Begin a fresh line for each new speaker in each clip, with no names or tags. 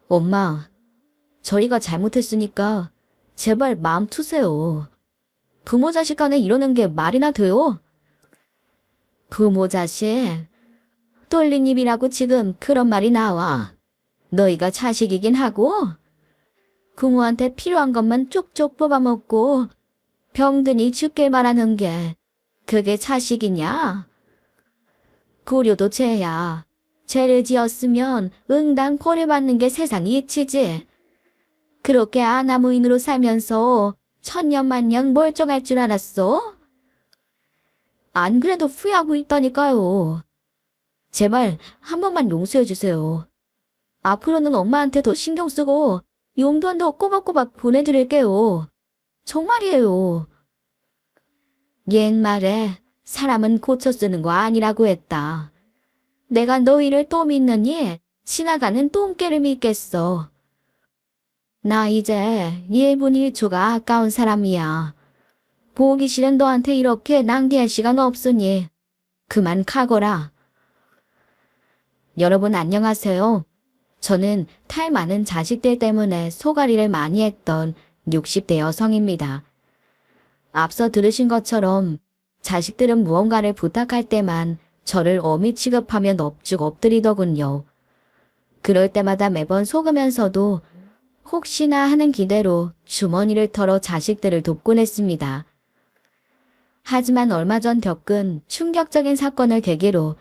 엄마, 저희가 잘못했으니까 제발 마음 투세요. 부모 자식 간에 이러는 게 말이나 돼요? 부모 자식, 떨린 입이라고 지금 그런 말이 나와. 너희가 자식이긴 하고, 부모한테 필요한 것만 쪽쪽 뽑아먹고 병든이 죽게 말하는 게 그게 자식이냐? 고려도 죄야. 죄를 지었으면 응당 벌을 받는 게 세상 이치지. 그렇게 아나무인으로 살면서 천년만년 멀쩡할 줄 알았어? 안 그래도 후회하고 있다니까요. 제발 한 번만 용서해 주세요. 앞으로는 엄마한테 더 신경 쓰고 용돈도 꼬박꼬박 보내드릴게요. 정말이에요. 옛말에 사람은 고쳐 쓰는 거 아니라고 했다. 내가 너희를 또 믿느니 지나가는 똥개를 믿겠어. 나 이제 1분 1초가 아까운 사람이야. 보기 싫은 너한테 이렇게 낭비할 시간 없으니 그만 가거라. 여러분 안녕하세요. 저는 탈 많은 자식들 때문에 소갈이를 많이 했던 60대 여성입니다. 앞서 들으신 것처럼 자식들은 무언가를 부탁할 때만 저를 어미 취급하며 넙죽 엎드리더군요. 그럴 때마다 매번 속으면서도 혹시나 하는 기대로 주머니를 털어 자식들을 돕곤 했습니다. 하지만 얼마 전 겪은 충격적인 사건을 계기로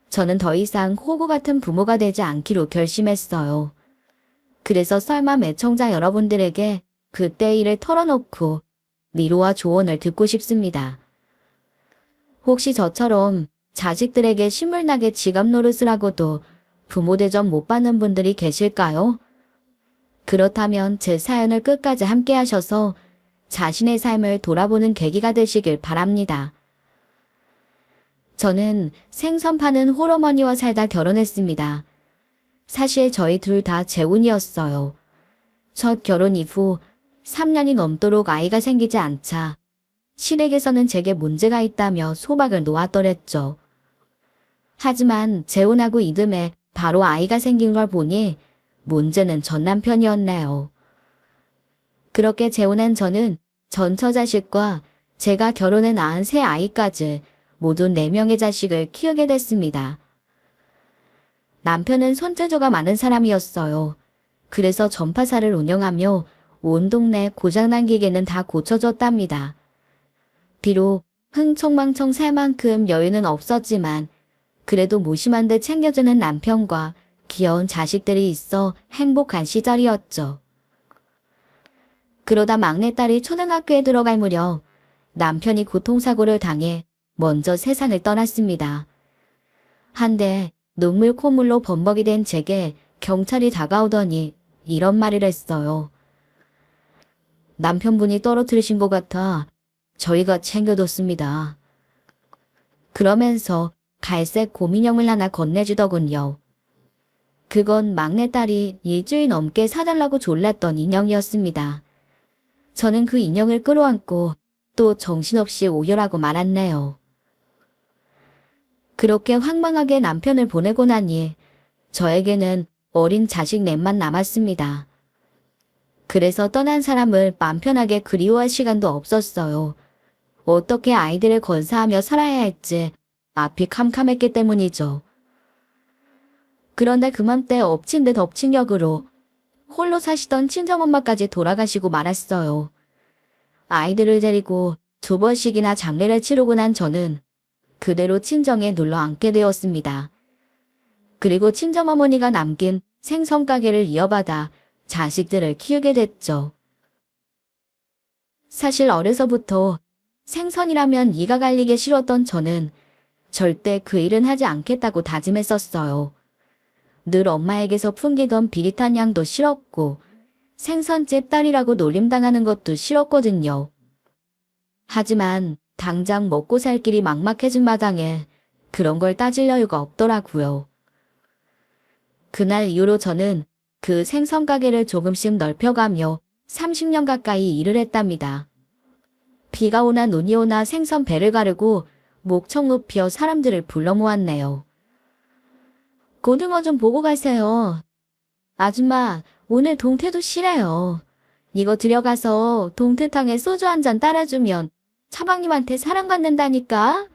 저는 더 이상 호구 같은 부모가 되지 않기로 결심했어요. 그래서 썰맘 애청자 여러분들에게 그때 일을 털어놓고 위로와 조언을 듣고 싶습니다. 혹시 저처럼 자식들에게 신물나게 지갑 노릇을 하고도 부모 대접 못 받는 분들이 계실까요? 그렇다면 제 사연을 끝까지 함께 하셔서 자신의 삶을 돌아보는 계기가 되시길 바랍니다. 저는 생선 파는 홀어머니와 살다 결혼했습니다. 사실 저희 둘 다 재혼이었어요. 첫 결혼 이후 3년이 넘도록 아이가 생기지 않자 시댁에서는 제게 문제가 있다며 소박을 놓았더랬죠. 하지만 재혼하고 이듬해 바로 아이가 생긴 걸 보니 문제는 전 남편이었네요. 그렇게 재혼한 저는 전처자식과 제가 결혼해 낳은 새 아이까지 모두 4명의 자식을 키우게 됐습니다. 남편은 손재주가 많은 사람이었어요. 그래서 전파사를 운영하며 온 동네 고장난 기계는 다 고쳐줬답니다. 비록 흥청망청 살 만큼 여유는 없었지만 그래도 무심한 듯 챙겨주는 남편과 귀여운 자식들이 있어 행복한 시절이었죠. 그러다 막내딸이 초등학교에 들어갈 무렵 남편이 교통사고를 당해 먼저 세상을 떠났습니다. 한데 눈물 콧물로 범벅이 된 제게 경찰이 다가오더니 이런 말을 했어요. 남편분이 떨어뜨리신 것 같아 저희가 챙겨뒀습니다. 그러면서 갈색 곰인형을 하나 건네주더군요. 그건 막내딸이 일주일 넘게 사달라고 졸랐던 인형이었습니다. 저는 그 인형을 끌어안고 또 정신없이 오열하고 말았네요. 그렇게 황망하게 남편을 보내고 나니 저에게는 어린 자식 넷만 남았습니다. 그래서 떠난 사람을 맘 편하게 그리워할 시간도 없었어요. 어떻게 아이들을 건사하며 살아야 할지 앞이 캄캄했기 때문이죠. 그런데 그맘때 엎친 데 덮친 격으로 홀로 사시던 친정엄마까지 돌아가시고 말았어요. 아이들을 데리고 2번씩이나 장례를 치르고 난 저는 그대로 친정에 눌러 앉게 되었습니다. 그리고 친정어머니가 남긴 생선가게를 이어받아 자식들을 키우게 됐죠. 사실 어려서부터 생선이라면 이가 갈리게 싫었던 저는 절대 그 일은 하지 않겠다고 다짐했었어요. 늘 엄마에게서 풍기던 비릿한 향도 싫었고 생선집 딸이라고 놀림당하는 것도 싫었거든요. 하지만 당장 먹고 살 길이 막막해진 마당에 그런 걸 따질 여유가 없더라고요. 그날 이후로 저는 그 생선가게를 조금씩 넓혀가며 30년 가까이 일을 했답니다. 비가 오나 눈이 오나 생선 배를 가르고 목청 높여 사람들을 불러 모았네요. 고등어 좀 보고 가세요. 아줌마, 오늘 동태도 싫어요. 이거 들여가서 동태탕에 소주 한 잔 따라주면 차방님한테 사랑받는다니까?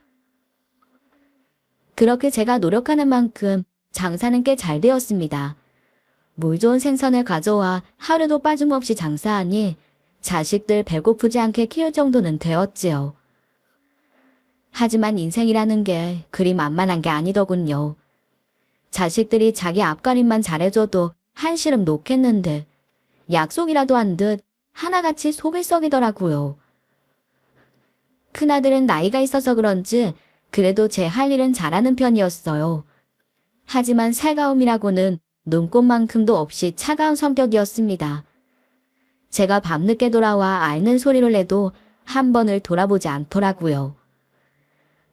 그렇게 제가 노력하는 만큼 장사는 꽤 잘 되었습니다. 물 좋은 생선을 가져와 하루도 빠짐없이 장사하니 자식들 배고프지 않게 키울 정도는 되었지요. 하지만 인생이라는 게 그리 만만한 게 아니더군요. 자식들이 자기 앞가림만 잘해줘도 한시름 놓겠는데 약속이라도 한 듯 하나같이 속을 썩이더라고요. 큰아들은 나이가 있어서 그런지 그래도 제 할 일은 잘하는 편이었어요. 하지만 살가움이라고는 눈꽃만큼도 없이 차가운 성격이었습니다. 제가 밤늦게 돌아와 앓는 소리를 내도 한 번을 돌아보지 않더라고요.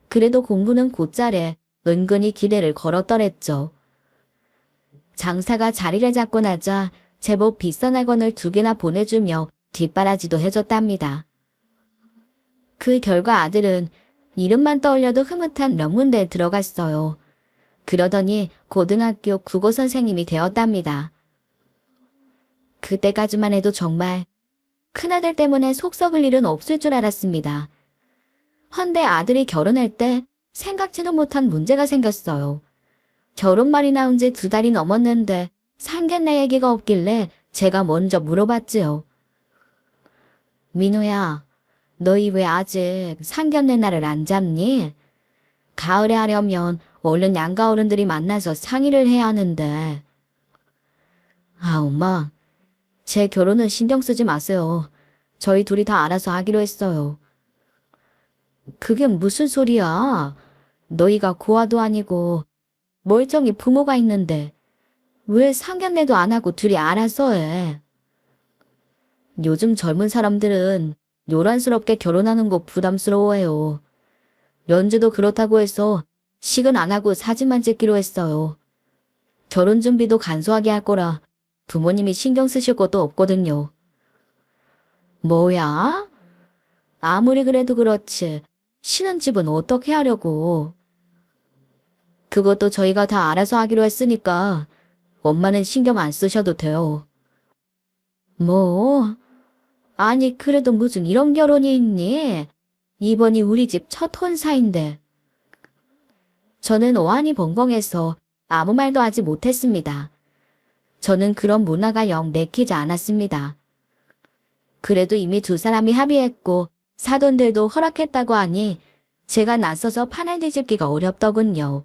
그래도 공부는 곧잘해 은근히 기대를 걸었더랬죠. 장사가 자리를 잡고 나자 제법 비싼 학원을 2개나 보내주며 뒷바라지도 해줬답니다. 그 결과 아들은 이름만 떠올려도 흐뭇한 명문대에 들어갔어요. 그러더니 고등학교 국어 선생님이 되었답니다. 그때까지만 해도 정말 큰아들 때문에 속 썩을 일은 없을 줄 알았습니다. 헌데 아들이 결혼할 때 생각지도 못한 문제가 생겼어요. 결혼말이 나온 지 2달이 넘었는데 상견례 얘기가 없길래 제가 먼저 물어봤지요. 민호야, 너희 왜 아직 상견례 날을 안 잡니? 가을에 하려면 얼른 양가 어른들이 만나서 상의를 해야 하는데. 아, 엄마, 제 결혼은 신경 쓰지 마세요. 저희 둘이 다 알아서 하기로 했어요. 그게 무슨 소리야? 너희가 고아도 아니고 멀쩡히 부모가 있는데 왜 상견례도 안 하고 둘이 알아서 해? 요즘 젊은 사람들은 요란스럽게 결혼하는 거 부담스러워해요. 연주도 그렇다고 해서 식은 안 하고 사진만 찍기로 했어요. 결혼 준비도 간소하게 할 거라 부모님이 신경 쓰실 것도 없거든요. 뭐야? 아무리 그래도 그렇지. 신혼집은 어떻게 하려고? 그것도 저희가 다 알아서 하기로 했으니까 엄마는 신경 안 쓰셔도 돼요. 뭐? 아니 그래도 무슨 이런 결혼이 있니? 이번이 우리 집 첫 혼사인데. 저는 어안이 벙벙해서 아무 말도 하지 못했습니다. 저는 그런 문화가 영 내키지 않았습니다. 그래도 이미 2사람이 합의했고 사돈들도 허락했다고 하니 제가 나서서 판을 뒤집기가 어렵더군요.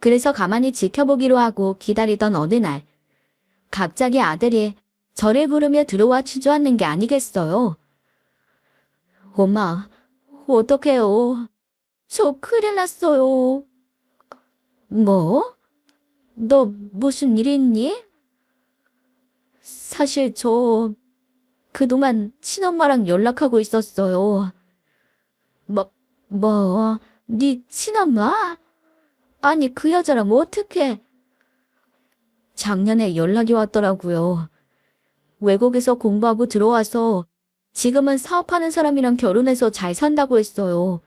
그래서 가만히 지켜보기로 하고 기다리던 어느 날 갑자기 아들이 저를 부르며 들어와 주저앉는 게 아니겠어요. 엄마, 어떡해요. 저 큰일 났어요. 뭐? 너 무슨 일 있니? 사실 저 그동안 친엄마랑 연락하고 있었어요. 네 친엄마? 아니 그 여자랑 어떻게? 작년에 연락이 왔더라고요. 외국에서 공부하고 들어와서 지금은 사업하는 사람이랑 결혼해서 잘 산다고 했어요.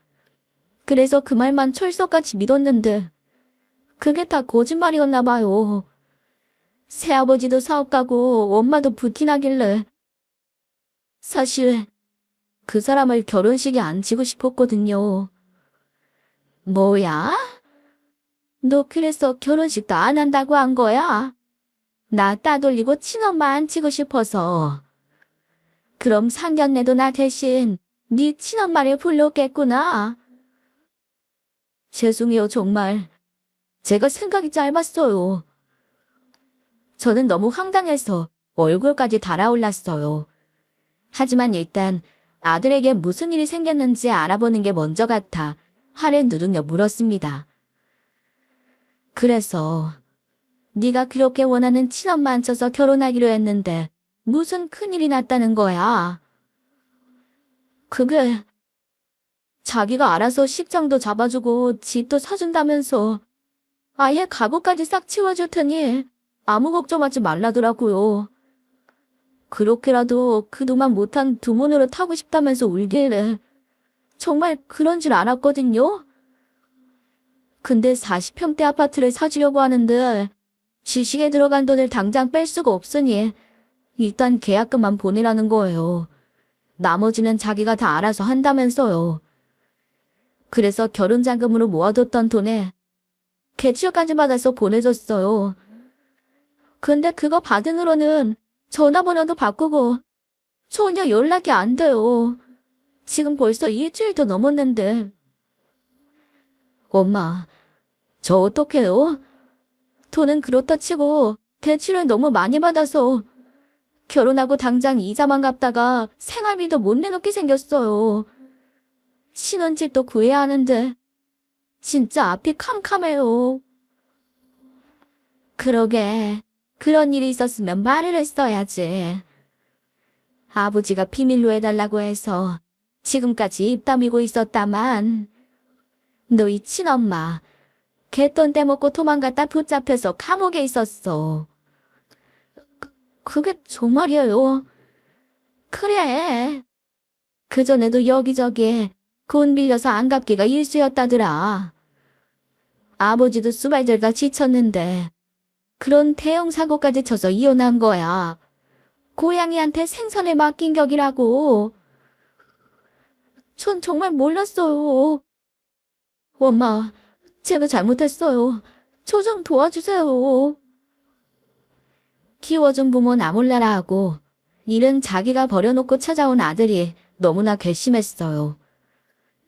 그래서 그 말만 철석같이 믿었는데 그게 다 거짓말이었나 봐요. 새아버지도 사업가고 엄마도 부티나길래 사실 그 사람을 결혼식에 앉히고 싶었거든요. 뭐야? 너 그래서 결혼식도 안 한다고 한 거야? 나 따돌리고 친엄마 앉히고 싶어서. 그럼 상견례도 나 대신 네 친엄마를 불렀겠구나. 죄송해요 정말. 제가 생각이 짧았어요. 저는 너무 황당해서 얼굴까지 달아올랐어요. 하지만 일단 아들에게 무슨 일이 생겼는지 알아보는 게 먼저 같아 화를 누르며 물었습니다. 그래서 네가 그렇게 원하는 친엄마 앉혀서 결혼하기로 했는데 무슨 큰일이 났다는 거야? 그게 자기가 알아서 식장도 잡아주고 집도 사준다면서 아예 가구까지 싹 치워줄 테니 아무 걱정하지 말라더라고요. 그렇게라도 그동안 못한 두모 노릇 하고 싶다면서 울길래 정말 그런 줄 알았거든요. 근데 40평대 아파트를 사주려고 하는데 시식에 들어간 돈을 당장 뺄 수가 없으니 일단 계약금만 보내라는 거예요. 나머지는 자기가 다 알아서 한다면서요. 그래서 결혼자금으로 모아뒀던 돈에 개치료까지 받아서 보내줬어요. 근데 그거 받은 후로는 전화번호도 바꾸고 전혀 연락이 안 돼요. 지금 벌써 일주일도 넘었는데. 엄마, 저 어떡해요? 돈은 그렇다 치고 대출을 너무 많이 받아서 결혼하고 당장 이자만 갚다가 생활비도 못 내놓게 생겼어요. 신혼집도 구해야 하는데 진짜 앞이 캄캄해요. 그러게, 그런 일이 있었으면 말을 했어야지. 아버지가 비밀로 해달라고 해서 지금까지 입 다물고 있었다만 너희 친엄마 갯돈 떼먹고 도망갔다 붙잡혀서 감옥에 있었어. 그게 정말이에요. 그래. 그전에도 여기저기 돈 빌려서 안 갚기가 일쑤였다더라. 아버지도 수발들다 지쳤는데 그런 대형 사고까지 쳐서 이혼한 거야. 고양이한테 생선을 맡긴 격이라고. 전 정말 몰랐어요. 엄마, 제가 잘못했어요. 저 좀 도와주세요. 키워준 부모 나 몰라라 하고 일은 자기가 버려놓고 찾아온 아들이 너무나 괘씸했어요.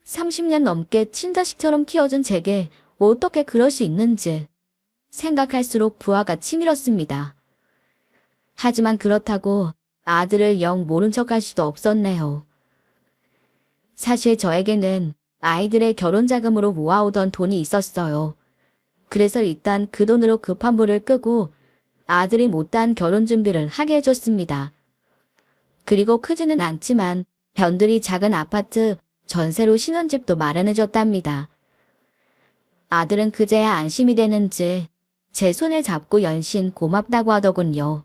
30년 넘게 친자식처럼 키워준 제게 어떻게 그럴 수 있는지 생각할수록 부하가 치밀었습니다. 하지만 그렇다고 아들을 영 모른 척할 수도 없었네요. 사실 저에게는 아이들의 결혼자금으로 모아오던 돈이 있었어요. 그래서 일단 그 돈으로 급한 불을 끄고 아들이 못다한 결혼 준비를 하게 해줬습니다. 그리고 크지는 않지만 변들이 작은 아파트 전세로 신혼집도 마련해줬답니다. 아들은 그제야 안심이 되는지 제 손을 잡고 연신 고맙다고 하더군요.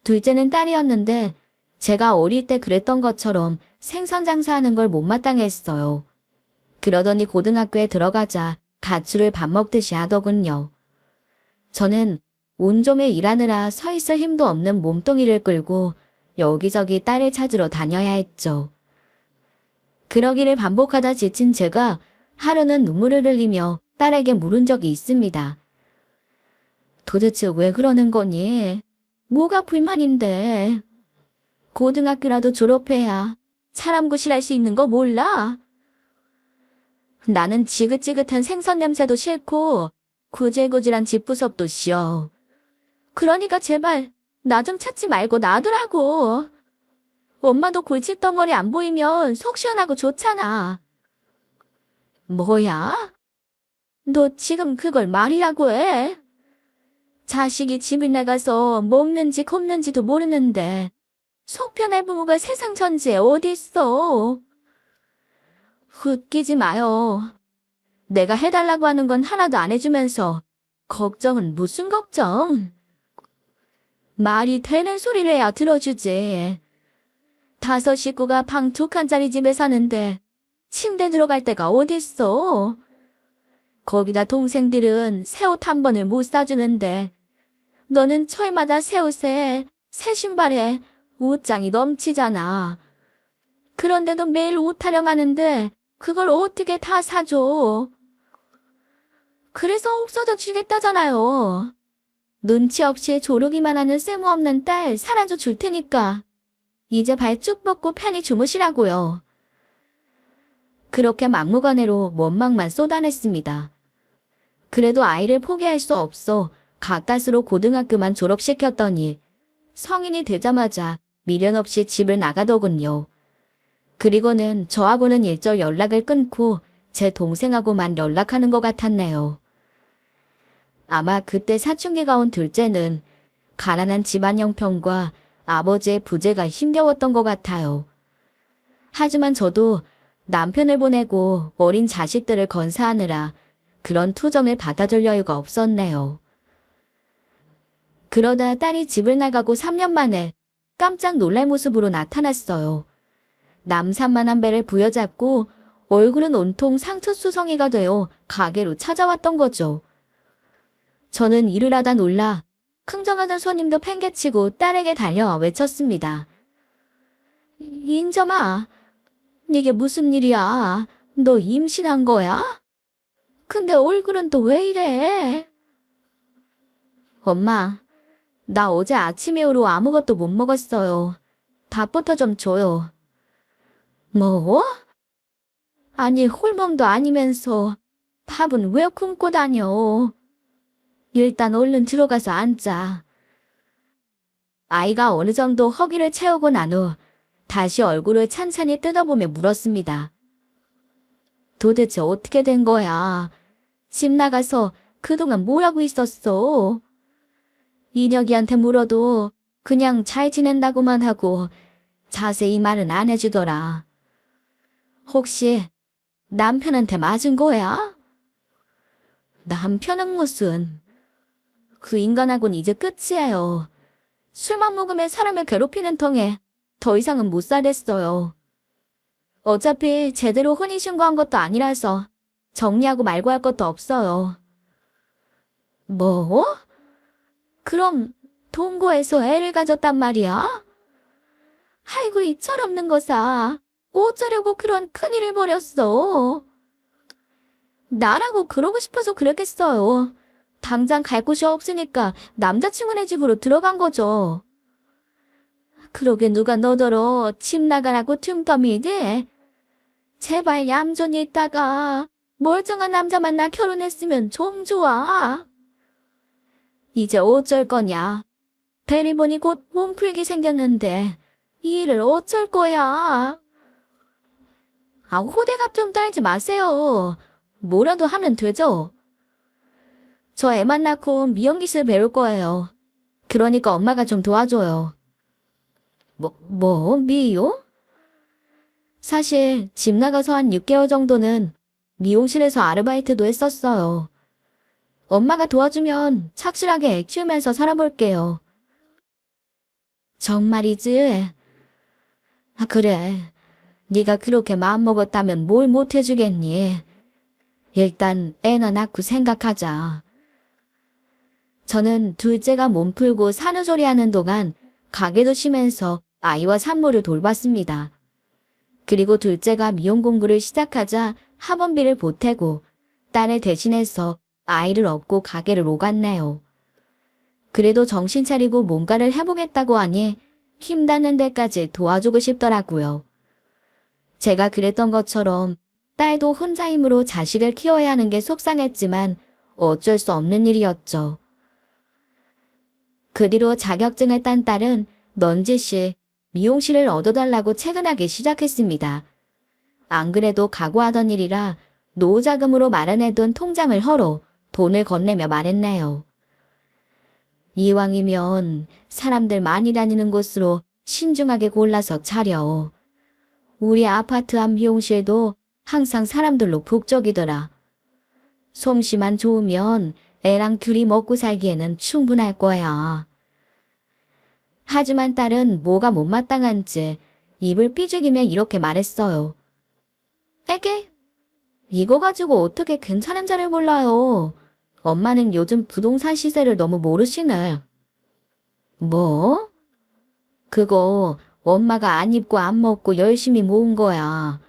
둘째는 딸이었는데 제가 어릴 때 그랬던 것처럼 생선 장사하는 걸 못마땅했어요. 그러더니 고등학교에 들어가자 가출을 밥 먹듯이 하더군요. 저는 온종일 일하느라 서 있을 힘도 없는 몸뚱이를 끌고 여기저기 딸을 찾으러 다녀야 했죠. 그러기를 반복하다 지친 제가 하루는 눈물을 흘리며 딸에게 물은 적이 있습니다. 도대체 왜 그러는 거니? 뭐가 불만인데? 고등학교라도 졸업해야 사람 구실할 수 있는 거 몰라? 나는 지긋지긋한 생선 냄새도 싫고 구질구질한 집구석도 싫어. 그러니까 제발 나 좀 찾지 말고 놔두라고. 엄마도 골칫덩어리 안 보이면 속 시원하고 좋잖아. 뭐야? 너 지금 그걸 말이라고 해? 자식이 집을 나가서 먹는지 곱는지도 모르는데 속편할 부모가 세상 전지에 어디 있어? 웃기지 마요. 내가 해달라고 하는 건 하나도 안 해주면서 걱정은 무슨 걱정? 말이 되는 소리를 해야 들어주지. 5 식구가 방 2칸짜리 집에 사는데 침대 들어갈 데가 어딨어? 거기다 동생들은 새 옷 한 번을 못 사주는데 너는 철마다 새 옷에 새 신발에 옷장이 넘치잖아. 그런데도 매일 옷 타령하는데 그걸 어떻게 다 사줘? 그래서 없어져 주겠다잖아요. 눈치 없이 조르기만 하는 쓸모없는 딸 살아줘 줄 테니까 이제 발 쭉 뻗고 편히 주무시라고요. 그렇게 막무가내로 원망만 쏟아냈습니다. 그래도 아이를 포기할 수 없어 가까스로 고등학교만 졸업시켰더니 성인이 되자마자 미련 없이 집을 나가더군요. 그리고는 저하고는 일절 연락을 끊고 제 동생하고만 연락하는 것 같았네요. 아마 그때 사춘기가 온 둘째는 가난한 집안 형편과 아버지의 부재가 힘겨웠던 것 같아요. 하지만 저도 남편을 보내고 어린 자식들을 건사하느라 그런 투정을 받아줄 여유가 없었네요. 그러다 딸이 집을 나가고 3년 만에 깜짝 놀랄 모습으로 나타났어요. 남산만한 배를 부여잡고 얼굴은 온통 상처수성이가 되어 가게로 찾아왔던 거죠. 저는 일을 하다 놀라 흥정하던 손님도 팽개치고 딸에게 달려와 외쳤습니다. 인점아, 이게 무슨 일이야? 너 임신한 거야? 근데 얼굴은 또 왜 이래? 엄마, 나 어제 아침 이후로 아무것도 못 먹었어요. 밥부터 좀 줘요. 뭐? 아니, 홀몸도 아니면서 밥은 왜 굶고 다녀? 일단 얼른 들어가서 앉자. 아이가 어느 정도 허기를 채우고 난 후 다시 얼굴을 찬찬히 뜯어보며 물었습니다. 도대체 어떻게 된 거야? 집 나가서 그동안 뭘 하고 있었어? 인혁이한테 물어도 그냥 잘 지낸다고만 하고 자세히 말은 안 해주더라. 혹시 남편한테 맞은 거야? 남편은 무슨... 그 인간하고는 이제 끝이에요. 술만 먹으면 사람을 괴롭히는 통에 더 이상은 못 살겠어요. 어차피 제대로 혼인신고한 것도 아니라서 정리하고 말고 할 것도 없어요. 뭐? 그럼 동거해서 애를 가졌단 말이야? 아이고 이 철없는 거사. 어쩌려고 그런 큰일을 벌였어. 나라고 그러고 싶어서 그랬겠어요. 당장 갈 곳이 없으니까 남자친구네 집으로 들어간 거죠. 그러게 누가 너더러 집 나가라고 틈더미네. 제발 얌전히 있다가 멀쩡한 남자 만나 결혼했으면 좀 좋아. 이제 어쩔 거냐. 대리보니 곧 몸풀기 생겼는데 이 일을 어쩔 거야. 아, 호들갑 좀 떨지 마세요. 뭐라도 하면 되죠. 저 애만 낳고 미용기술 배울 거예요. 그러니까 엄마가 좀 도와줘요. 미용? 사실 집 나가서 한 6개월 정도는 미용실에서 아르바이트도 했었어요. 엄마가 도와주면 착실하게 애 키우면서 살아볼게요. 정말이지? 아, 그래. 네가 그렇게 마음먹었다면 뭘 못해주겠니? 일단 애나 낳고 생각하자. 저는 둘째가 몸풀고 산후조리하는 동안 가게도 쉬면서 아이와 산모를 돌봤습니다. 그리고 둘째가 미용 공부를 시작하자 학원비를 보태고 딸을 대신해서 아이를 업고 가게를 오갔네요. 그래도 정신 차리고 뭔가를 해보겠다고 하니 힘닿는 데까지 도와주고 싶더라고요. 제가 그랬던 것처럼 딸도 혼자 힘으로 자식을 키워야 하는 게 속상했지만 어쩔 수 없는 일이었죠. 그 뒤로 자격증을 딴 딸은 넌지시 미용실을 얻어달라고 채근하기 시작했습니다. 안 그래도 각오하던 일이라 노후자금으로 마련해둔 통장을 헐어 돈을 건네며 말했네요. 이왕이면 사람들 많이 다니는 곳으로 신중하게 골라서 차려. 우리 아파트 앞 미용실도 항상 사람들로 북적이더라. 솜씨만 좋으면 애랑 둘이 먹고 살기에는 충분할 거야. 하지만 딸은 뭐가 못마땅한지 입을 삐죽이며 이렇게 말했어요. 에게? 이거 가지고 어떻게 괜찮은 자를 몰라요. 엄마는 요즘 부동산 시세를 너무 모르시네. 뭐? 그거 엄마가 안 입고 안 먹고 열심히 모은 거야.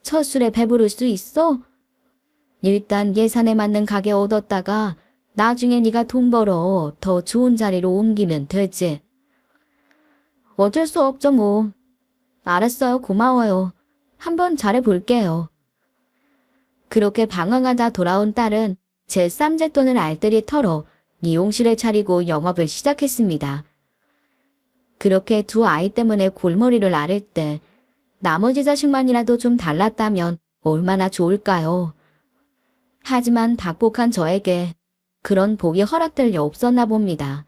첫 술에 배부를 수 있어? 일단 예산에 맞는 가게 얻었다가 나중에 네가 돈 벌어 더 좋은 자리로 옮기면 되지. 어쩔 수 없죠 뭐. 알았어요. 고마워요. 한번 잘해볼게요. 그렇게 방황하다 돌아온 딸은 제 쌈짓돈을 알뜰히 털어 미용실을 차리고 영업을 시작했습니다. 그렇게 두 아이 때문에 골머리를 앓을 때 나머지 자식만이라도 좀 달랐다면 얼마나 좋을까요? 하지만 박복한 저에게 그런 복이 허락될 리 없었나 봅니다.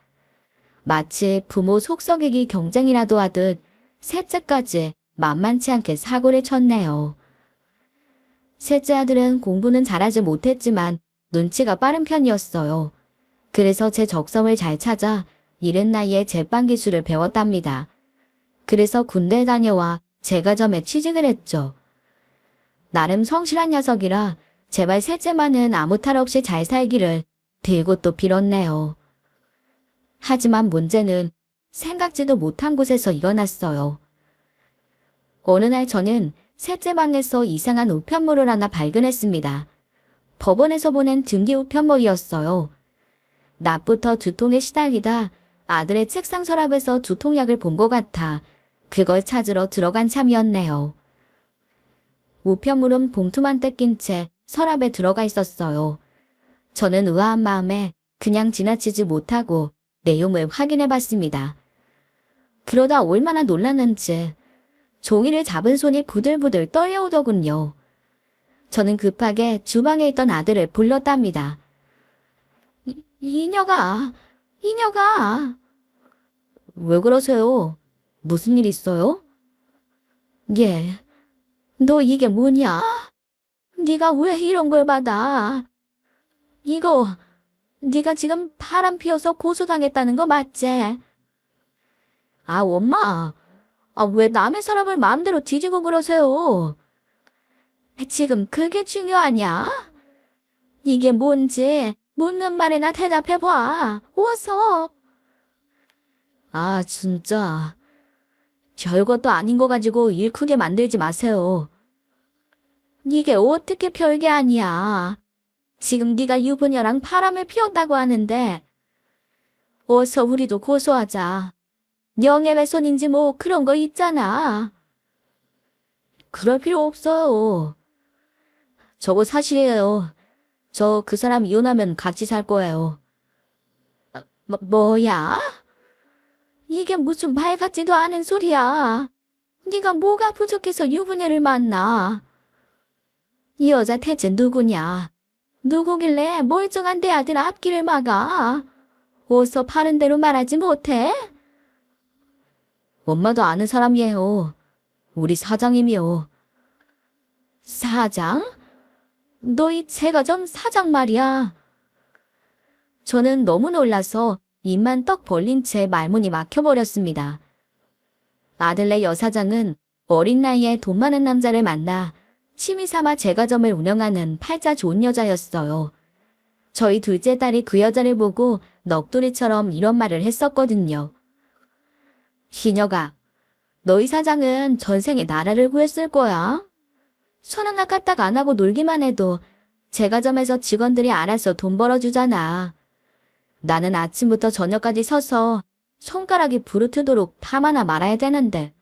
마치 부모 속썩이기 경쟁이라도 하듯 셋째까지 만만치 않게 사고를 쳤네요. 셋째 아들은 공부는 잘하지 못했지만 눈치가 빠른 편이었어요. 그래서 제 적성을 잘 찾아 이른 나이에 제빵 기술을 배웠답니다. 그래서 군대에 다녀와 제과점에 취직을 했죠. 나름 성실한 녀석이라 제발 셋째만은 아무 탈 없이 잘 살기를 들고 또 빌었네요. 하지만 문제는 생각지도 못한 곳에서 일어났어요. 어느 날 저는 셋째 방에서 이상한 우편물을 하나 발견했습니다. 법원에서 보낸 등기 우편물이었어요. 낮부터 두통에 시달리다 아들의 책상 서랍에서 두통약을 본 것 같아 그걸 찾으러 들어간 참이었네요. 우편물은 봉투만 뜯긴 채 서랍에 들어가 있었어요. 저는 의아한 마음에 그냥 지나치지 못하고 내용을 확인해 봤습니다. 그러다 얼마나 놀랐는지 종이를 잡은 손이 부들부들 떨려오더군요. 저는 급하게 주방에 있던 아들을 불렀답니다. 이녀가. 왜 그러세요? 무슨 일 있어요? 예, 너 이게 뭐냐? 네가 왜 이런 걸 받아? 이거 네가 지금 바람 피워서 고소당했다는 거 맞지? 아, 엄마. 왜 남의 사람을 마음대로 뒤지고 그러세요? 지금 그게 중요하냐? 이게 뭔지 묻는 말에나 대답해봐. 어서. 아, 진짜. 별것도 아닌 거 가지고 일 크게 만들지 마세요. 이게 어떻게 별게 아니야. 지금 네가 유부녀랑 바람을 피웠다고 하는데 어서 우리도 고소하자. 명예훼손인지 뭐 그런 거 있잖아. 그럴 필요 없어요. 저거 사실이에요. 저 그 사람 이혼하면 같이 살 거예요. 뭐야? 이게 무슨 말 같지도 않은 소리야. 네가 뭐가 부족해서 유부녀를 만나? 이 여자 대체 누구냐? 누구길래 멀쩡한 내 아들 앞길을 막아? 어서 파는 대로 말하지 못해? 엄마도 아는 사람이에요. 우리 사장님이요. 사장? 너희 제과점 사장 말이야. 저는 너무 놀라서 입만 떡 벌린 채 말문이 막혀버렸습니다. 아들네 여사장은 어린 나이에 돈 많은 남자를 만나 취미삼아 제과점을 운영하는 팔자 좋은 여자였어요. 저희 둘째 딸이 그 여자를 보고 넋두리처럼 이런 말을 했었거든요. 희녀가, 너희 사장은 전생에 나라를 구했을 거야. 손 하나 까딱 안 하고 놀기만 해도 제과점에서 직원들이 알아서 돈 벌어주잖아. 나는 아침부터 저녁까지 서서 손가락이 부르트도록 파마나 말아야 되는데.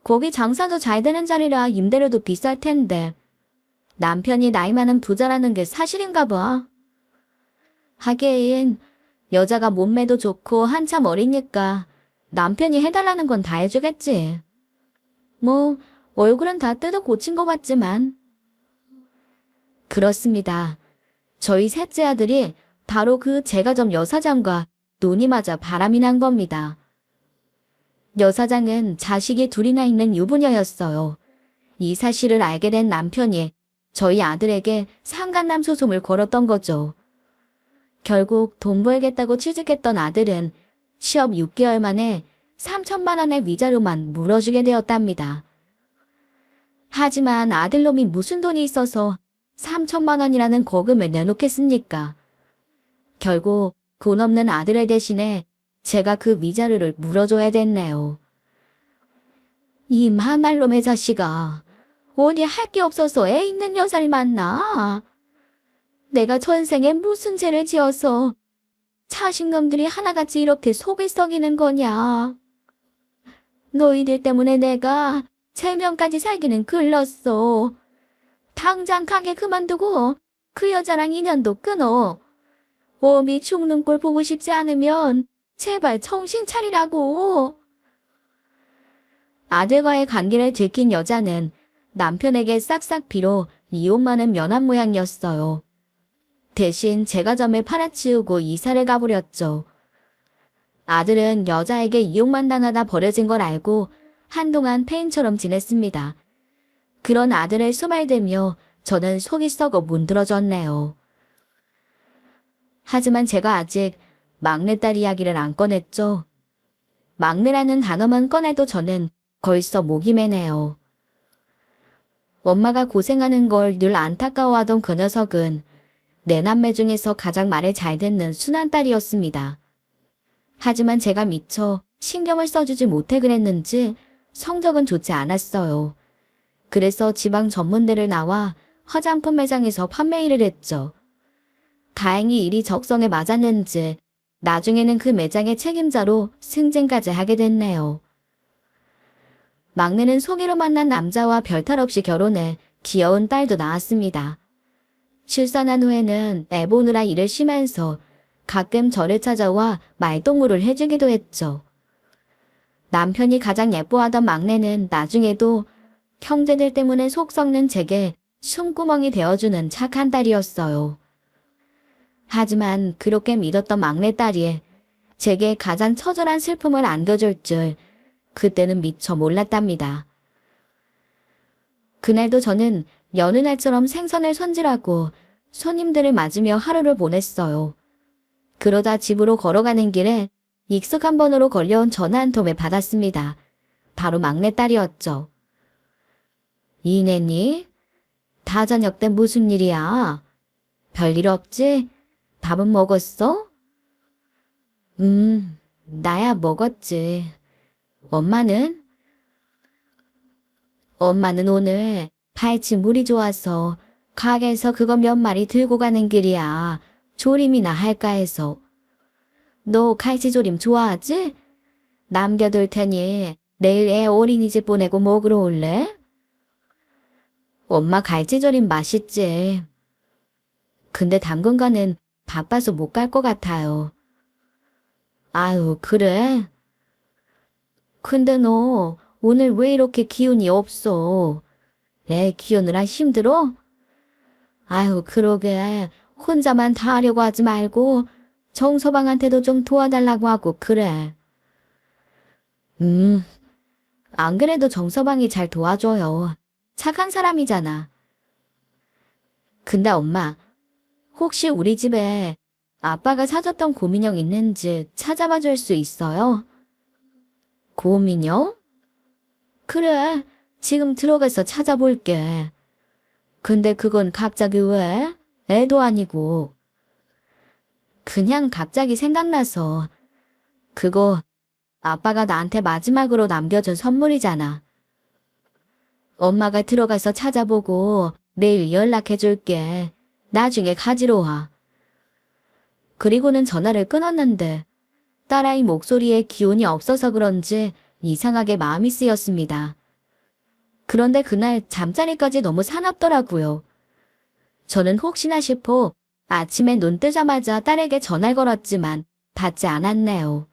거기 장사도 잘 되는 자리라 임대료도 비쌀 텐데 남편이 나이 많은 부자라는 게 사실인가 봐. 하긴 여자가 몸매도 좋고 한참 어리니까 남편이 해달라는 건 다 해주겠지. 뭐 얼굴은 다 뜯어 고친 것 같지만. 그렇습니다. 저희 셋째 아들이 바로 그 제과점 여사장과 눈이 맞아 바람이 난 겁니다. 여사장은 자식이 둘이나 있는 유부녀였어요. 이 사실을 알게 된 남편이 저희 아들에게 상간남 소송을 걸었던 거죠. 결국 돈 벌겠다고 취직했던 아들은 취업 6개월 만에 3천만 원의 위자료만 물어주게 되었답니다. 하지만 아들놈이 무슨 돈이 있어서 3천만 원이라는 거금을 내놓겠습니까? 결국 돈 없는 아들을 대신에 제가 그 위자료를 물어줘야 됐네요. 이 만날놈의 자식아, 어디 할 게 없어서 애 있는 여자를 만나? 내가 전생에 무슨 죄를 지어서 자식놈들이 하나같이 이렇게 속을 썩이는 거냐? 너희들 때문에 내가 체면까지 살기는 글렀어. 당장 가게 그만두고 그 여자랑 인연도 끊어. 어미 죽는 꼴 보고 싶지 않으면 제발 정신 차리라고. 아들과의 관계를 들킨 여자는 남편에게 싹싹 비로 이혼만은 면한 모양이었어요. 대신 제과점을 팔아치우고 이사를 가버렸죠. 아들은 여자에게 이용만 당하다 버려진 걸 알고 한동안 폐인처럼 지냈습니다. 그런 아들을 수말대며 저는 속이 썩어 문드러졌네요. 하지만 제가 아직 막내딸 이야기를 안 꺼냈죠. 막내라는 단어만 꺼내도 저는 벌써 목이 메네요. 엄마가 고생하는 걸 늘 안타까워하던 그 녀석은 네 남매 중에서 가장 말을 잘 듣는 순한 딸이었습니다. 하지만 제가 미처 신경을 써주지 못해 그랬는지 성적은 좋지 않았어요. 그래서 지방 전문대를 나와 화장품 매장에서 판매 일을 했죠. 다행히 일이 적성에 맞았는지 나중에는 그 매장의 책임자로 승진까지 하게 됐네요. 막내는 소개로 만난 남자와 별탈 없이 결혼해 귀여운 딸도 낳았습니다. 출산한 후에는 애 보느라 일을 쉬면서 가끔 저를 찾아와 말동무를 해주기도 했죠. 남편이 가장 예뻐하던 막내는 나중에도 형제들 때문에 속 썩는 제게 숨구멍이 되어주는 착한 딸이었어요. 하지만 그렇게 믿었던 막내딸이 제게 가장 처절한 슬픔을 안겨줄 줄 그때는 미처 몰랐답니다. 그날도 저는 여느 날처럼 생선을 손질하고 손님들을 맞으며 하루를 보냈어요. 그러다 집으로 걸어가는 길에 익숙한 번호로 걸려온 전화 한 통을 받았습니다. 바로 막내딸이었죠. 이내니? 다 저녁 때 무슨 일이야? 별일 없지? 밥은 먹었어? 나야 먹었지. 엄마는? 엄마는 오늘 팔치 물이 좋아서 가게에서 그거 몇 마리 들고 가는 길이야. 조림이나 할까 해서. 너 갈치조림 좋아하지? 남겨둘 테니 내일 애 어린이집 보내고 먹으러 올래? 엄마 갈치조림 맛있지. 근데 당분간은 바빠서 못 갈 것 같아요. 아유, 그래? 근데 너 오늘 왜 이렇게 기운이 없어? 애 키우느라 힘들어? 아유, 그러게. 혼자만 다 하려고 하지 말고 정서방한테도 좀 도와달라고 하고 그래. 안 그래도 정서방이 잘 도와줘요. 착한 사람이잖아. 근데 엄마, 혹시 우리 집에 아빠가 사줬던 곰인형 있는지 찾아봐 줄 수 있어요? 곰인형? 그래, 지금 들어가서 찾아볼게. 근데 그건 갑자기 왜? 애도 아니고. 그냥 갑자기 생각나서. 그거 아빠가 나한테 마지막으로 남겨준 선물이잖아. 엄마가 들어가서 찾아보고 내일 연락해 줄게. 나중에 가지러 와. 그리고는 전화를 끊었는데 딸아이 목소리에 기운이 없어서 그런지 이상하게 마음이 쓰였습니다. 그런데 그날 잠자리까지 너무 사납더라고요. 저는 혹시나 싶어 아침에 눈 뜨자마자 딸에게 전화를 걸었지만 받지 않았네요.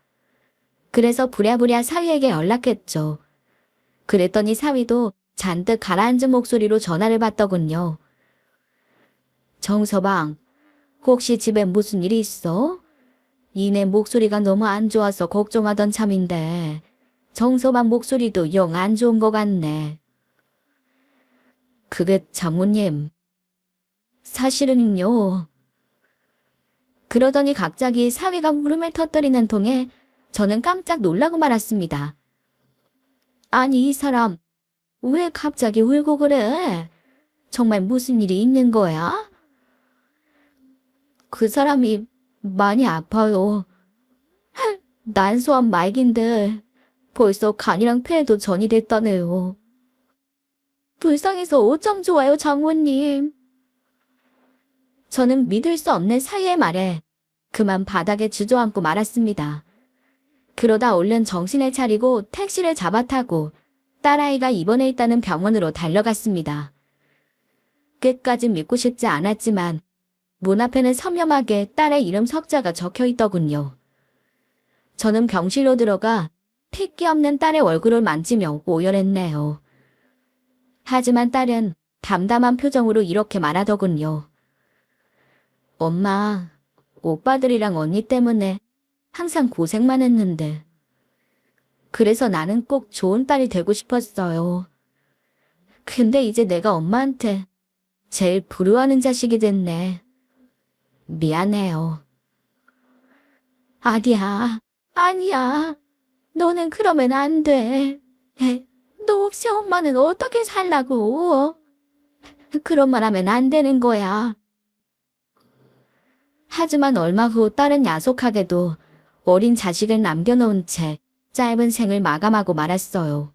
그래서 부랴부랴 사위에게 연락했죠. 그랬더니 사위도 잔뜩 가라앉은 목소리로 전화를 받더군요. 정서방, 혹시 집에 무슨 일이 있어? 이내 목소리가 너무 안 좋아서 걱정하던 참인데 정서방 목소리도 영 안 좋은 것 같네. 그게 장모님, 사실은요. 그러더니 갑자기 사위가 울음을 터뜨리는 통에 저는 깜짝 놀라고 말았습니다. 아니 이 사람 왜 갑자기 울고 그래? 정말 무슨 일이 있는 거야? 그 사람이 많이 아파요. 난소암 말기인데 벌써 간이랑 폐에도 전이 됐다네요. 불쌍해서 어쩜 좋아요, 장모님. 저는 믿을 수 없는 사위의 말에 그만 바닥에 주저앉고 말았습니다. 그러다 얼른 정신을 차리고 택시를 잡아타고 딸아이가 입원해 있다는 병원으로 달려갔습니다. 끝까지 믿고 싶지 않았지만 문 앞에는 선명하게 딸의 이름 석자가 적혀 있더군요. 저는 병실로 들어가 핏기 없는 딸의 얼굴을 만지며 오열했네요. 하지만 딸은 담담한 표정으로 이렇게 말하더군요. 엄마, 오빠들이랑 언니 때문에 항상 고생만 했는데 그래서 나는 꼭 좋은 딸이 되고 싶었어요. 근데 이제 내가 엄마한테 제일 부러워하는 자식이 됐네. 미안해요. 아니야. 너는 그러면 안 돼. 너 없이 엄마는 어떻게 살라고? 그런 말 하면 안 되는 거야. 하지만 얼마 후 딸은 야속하게도 어린 자식을 남겨놓은 채 짧은 생을 마감하고 말았어요.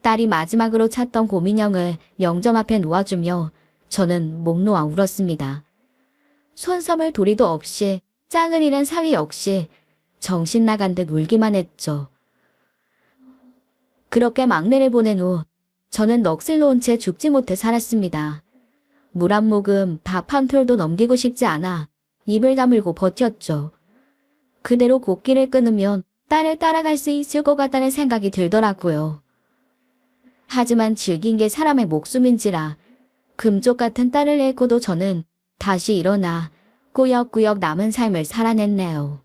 딸이 마지막으로 찾던 곰인형을 영점 앞에 놓아주며 저는 목 놓아 울었습니다. 손섬을 도리도 없이 짝을 잃은 사위 역시 정신 나간 듯 울기만 했죠. 그렇게 막내를 보낸 후 저는 넋을 놓은 채 죽지 못해 살았습니다. 물 한 모금, 밥 한 톨도 넘기고 싶지 않아 입을 다물고 버텼죠. 그대로 곡기를 끊으면 딸을 따라갈 수 있을 것 같다는 생각이 들더라고요. 하지만 즐긴 게 사람의 목숨인지라 금쪽 같은 딸을 잃고도 저는 다시 일어나 꾸역꾸역 남은 삶을 살아냈네요.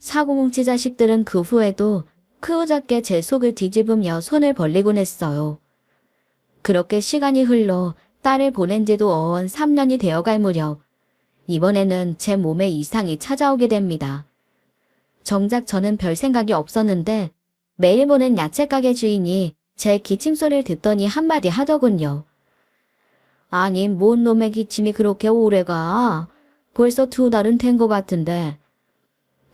사고뭉치 자식들은 그 후에도 크우작게 제 속을 뒤집으며 손을 벌리곤 했어요. 그렇게 시간이 흘러 딸을 보낸 지도 어언 3년이 되어갈 무렵 이번에는 제 몸에 이상이 찾아오게 됩니다. 정작 저는 별 생각이 없었는데 매일 보는 야채가게 주인이 제 기침소리를 듣더니 한마디 하더군요. 아니, 뭔 놈의 기침이 그렇게 오래가? 벌써 2달은 된 것 같은데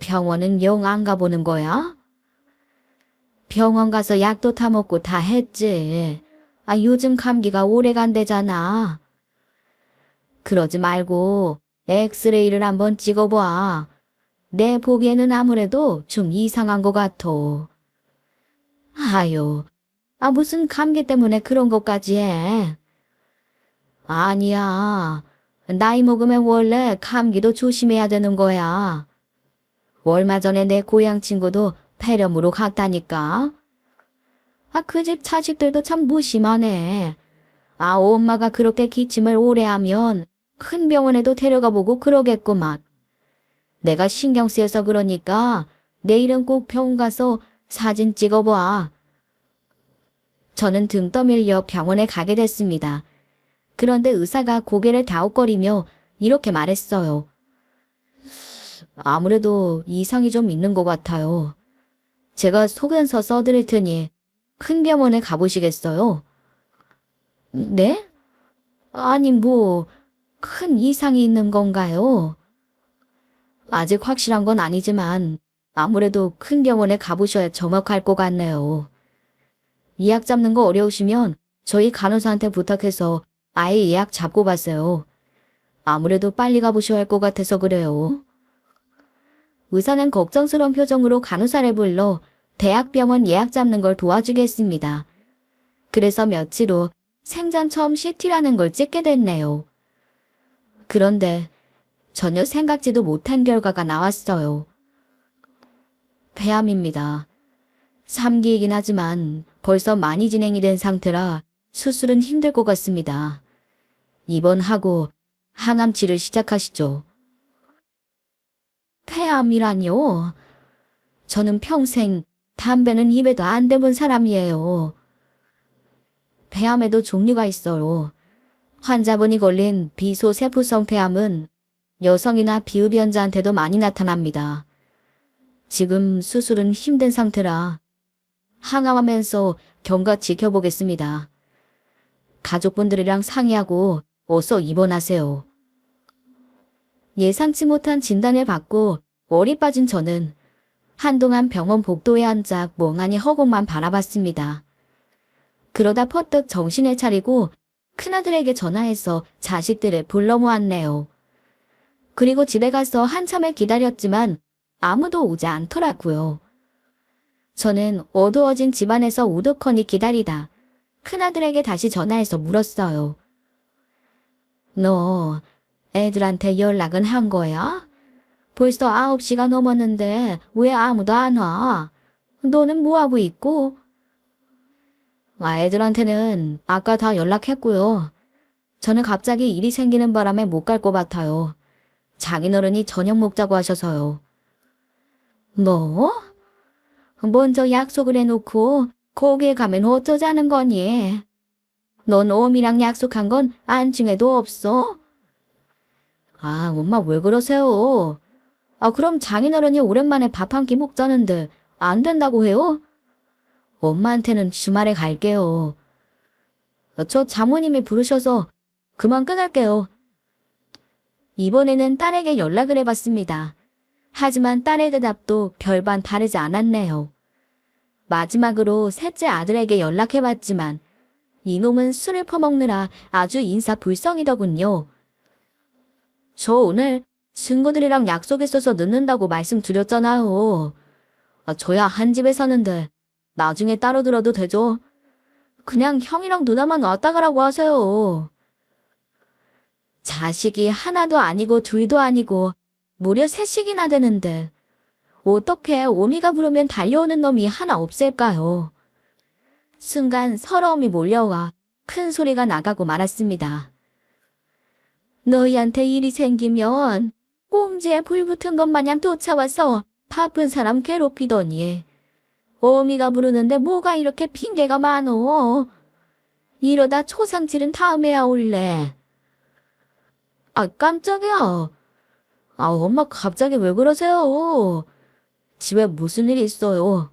병원은 영 안 가보는 거야? 병원 가서 약도 타먹고 다 했지. 요즘 감기가 오래 간대잖아. 그러지 말고 엑스레이를 한번 찍어봐. 내 보기에는 아무래도 좀 이상한 것 같아. 아유, 무슨 감기 때문에 그런 것까지 해. 아니야. 나이 먹으면 원래 감기도 조심해야 되는 거야. 얼마 전에 내 고향 친구도 폐렴으로 갔다니까. 그 집 자식들도 참 무심하네. 엄마가 그렇게 기침을 오래 하면 큰 병원에도 데려가 보고 그러겠구만. 내가 신경 쓰여서 그러니까 내일은 꼭 병원 가서 사진 찍어봐. 저는 등 떠밀려 병원에 가게 됐습니다. 그런데 의사가 고개를 갸웃거리며 이렇게 말했어요. 아무래도 이상이 좀 있는 것 같아요. 제가 속은서 써드릴 테니 큰 병원에 가보시겠어요? 네? 아니 큰 이상이 있는 건가요? 아직 확실한 건 아니지만 아무래도 큰 병원에 가보셔야 정확할 것 같네요. 예약 잡는 거 어려우시면 저희 간호사한테 부탁해서 아예 예약 잡고 봤어요. 아무래도 빨리 가보셔야 할 것 같아서 그래요. 의사는 걱정스러운 표정으로 간호사를 불러 대학병원 예약 잡는 걸 도와주겠습니다. 그래서 며칠 후 생전 처음 CT라는 걸 찍게 됐네요. 그런데 전혀 생각지도 못한 결과가 나왔어요. 폐암입니다. 3기이긴 하지만 벌써 많이 진행이 된 상태라 수술은 힘들 것 같습니다. 입원하고 항암치를 시작하시죠. 폐암이라뇨? 저는 평생 담배는 입에도 안 대본 사람이에요. 폐암에도 종류가 있어요. 환자분이 걸린 비소세포성 폐암은 여성이나 비흡연자한테도 많이 나타납니다. 지금 수술은 힘든 상태라 항암하면서 경과 지켜보겠습니다. 가족분들이랑 상의하고 어서 입원하세요. 예상치 못한 진단을 받고 월이 빠진 저는 한동안 병원 복도에 앉아 멍하니 허공만 바라봤습니다. 그러다 퍼뜩 정신을 차리고 큰아들에게 전화해서 자식들을 불러 모았네요. 그리고 집에 가서 한참을 기다렸지만 아무도 오지 않더라고요. 저는 어두워진 집안에서 우두커니 기다리다 큰아들에게 다시 전화해서 물었어요. 너 애들한테 연락은 한 거야? 벌써 9시가 넘었는데 왜 아무도 안 와? 너는 뭐하고 있고? 애들한테는 아까 다 연락했고요. 저는 갑자기 일이 생기는 바람에 못 갈 것 같아요. 장인어른이 저녁 먹자고 하셔서요. 뭐? 먼저 약속을 해놓고 거기에 가면 어쩌자는 거니? 넌 어미랑 약속한 건 안중에도 없어? 엄마 왜 그러세요? 그럼 장인어른이 오랜만에 밥 한 끼 먹자는데 안 된다고 해요? 엄마한테는 주말에 갈게요. 저 장모님이 부르셔서 그만 끊을게요. 이번에는 딸에게 연락을 해봤습니다. 하지만 딸의 대답도 별반 다르지 않았네요. 마지막으로 셋째 아들에게 연락해봤지만 이놈은 술을 퍼먹느라 아주 인사불성이더군요. 저 오늘 친구들이랑 약속있어서 늦는다고 말씀드렸잖아요. 저야 한 집에 사는데 나중에 따로 들어도 되죠? 그냥 형이랑 누나만 왔다 가라고 하세요. 자식이 하나도 아니고 둘도 아니고 무려 셋씩이나 되는데 어떻게 오미가 부르면 달려오는 놈이 하나 없을까요? 순간 서러움이 몰려와 큰 소리가 나가고 말았습니다. 너희한테 일이 생기면 꼼지에 불 붙은 것 마냥 쫓아와서 바쁜 사람 괴롭히더니 오미가 부르는데 뭐가 이렇게 핑계가 많어. 이러다 초상질은 다음에야 올래. 깜짝이야. 엄마 갑자기 왜 그러세요? 집에 무슨 일이 있어요?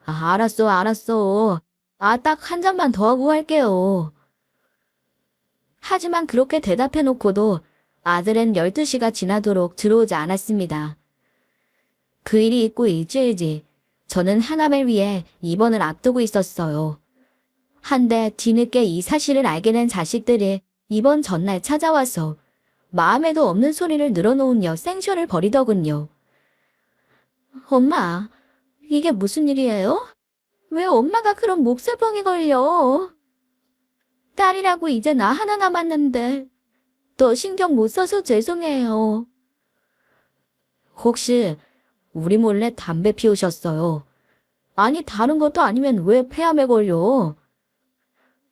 알았어. 딱 한 잔만 더 하고 할게요. 하지만 그렇게 대답해놓고도 아들은 12시가 지나도록 들어오지 않았습니다. 그 일이 있고 일주일지 저는 하남을 위해 입원을 앞두고 있었어요. 한데 뒤늦게 이 사실을 알게 된 자식들이 입원 전날 찾아와서 마음에도 없는 소리를 늘어놓으며 생쇼를 벌이더군요. 엄마, 이게 무슨 일이에요? 왜 엄마가 그런 몹쓸병이 걸려? 딸이라고 이제 나 하나 남았는데 더 신경 못 써서 죄송해요. 혹시 우리 몰래 담배 피우셨어요? 아니 다른 것도 아니면 왜 폐암에 걸려?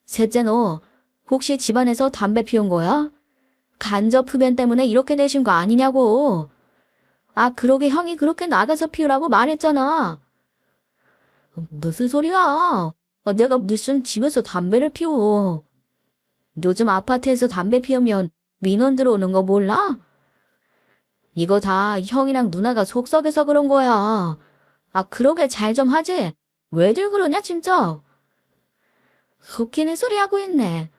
셋째 너 혹시 집안에서 담배 피운 거야? 간접 흡연 때문에 이렇게 되신 거 아니냐고. 그러게 형이 그렇게 나가서 피우라고 말했잖아. 무슨 소리야? 내가 무슨 집에서 담배를 피워. 요즘 아파트에서 담배 피우면 민원 들어오는 거 몰라? 이거 다 형이랑 누나가 속썩여서 그런 거야. 그러게 잘 좀 하지. 왜들 그러냐 진짜. 웃기는 소리 하고 있네.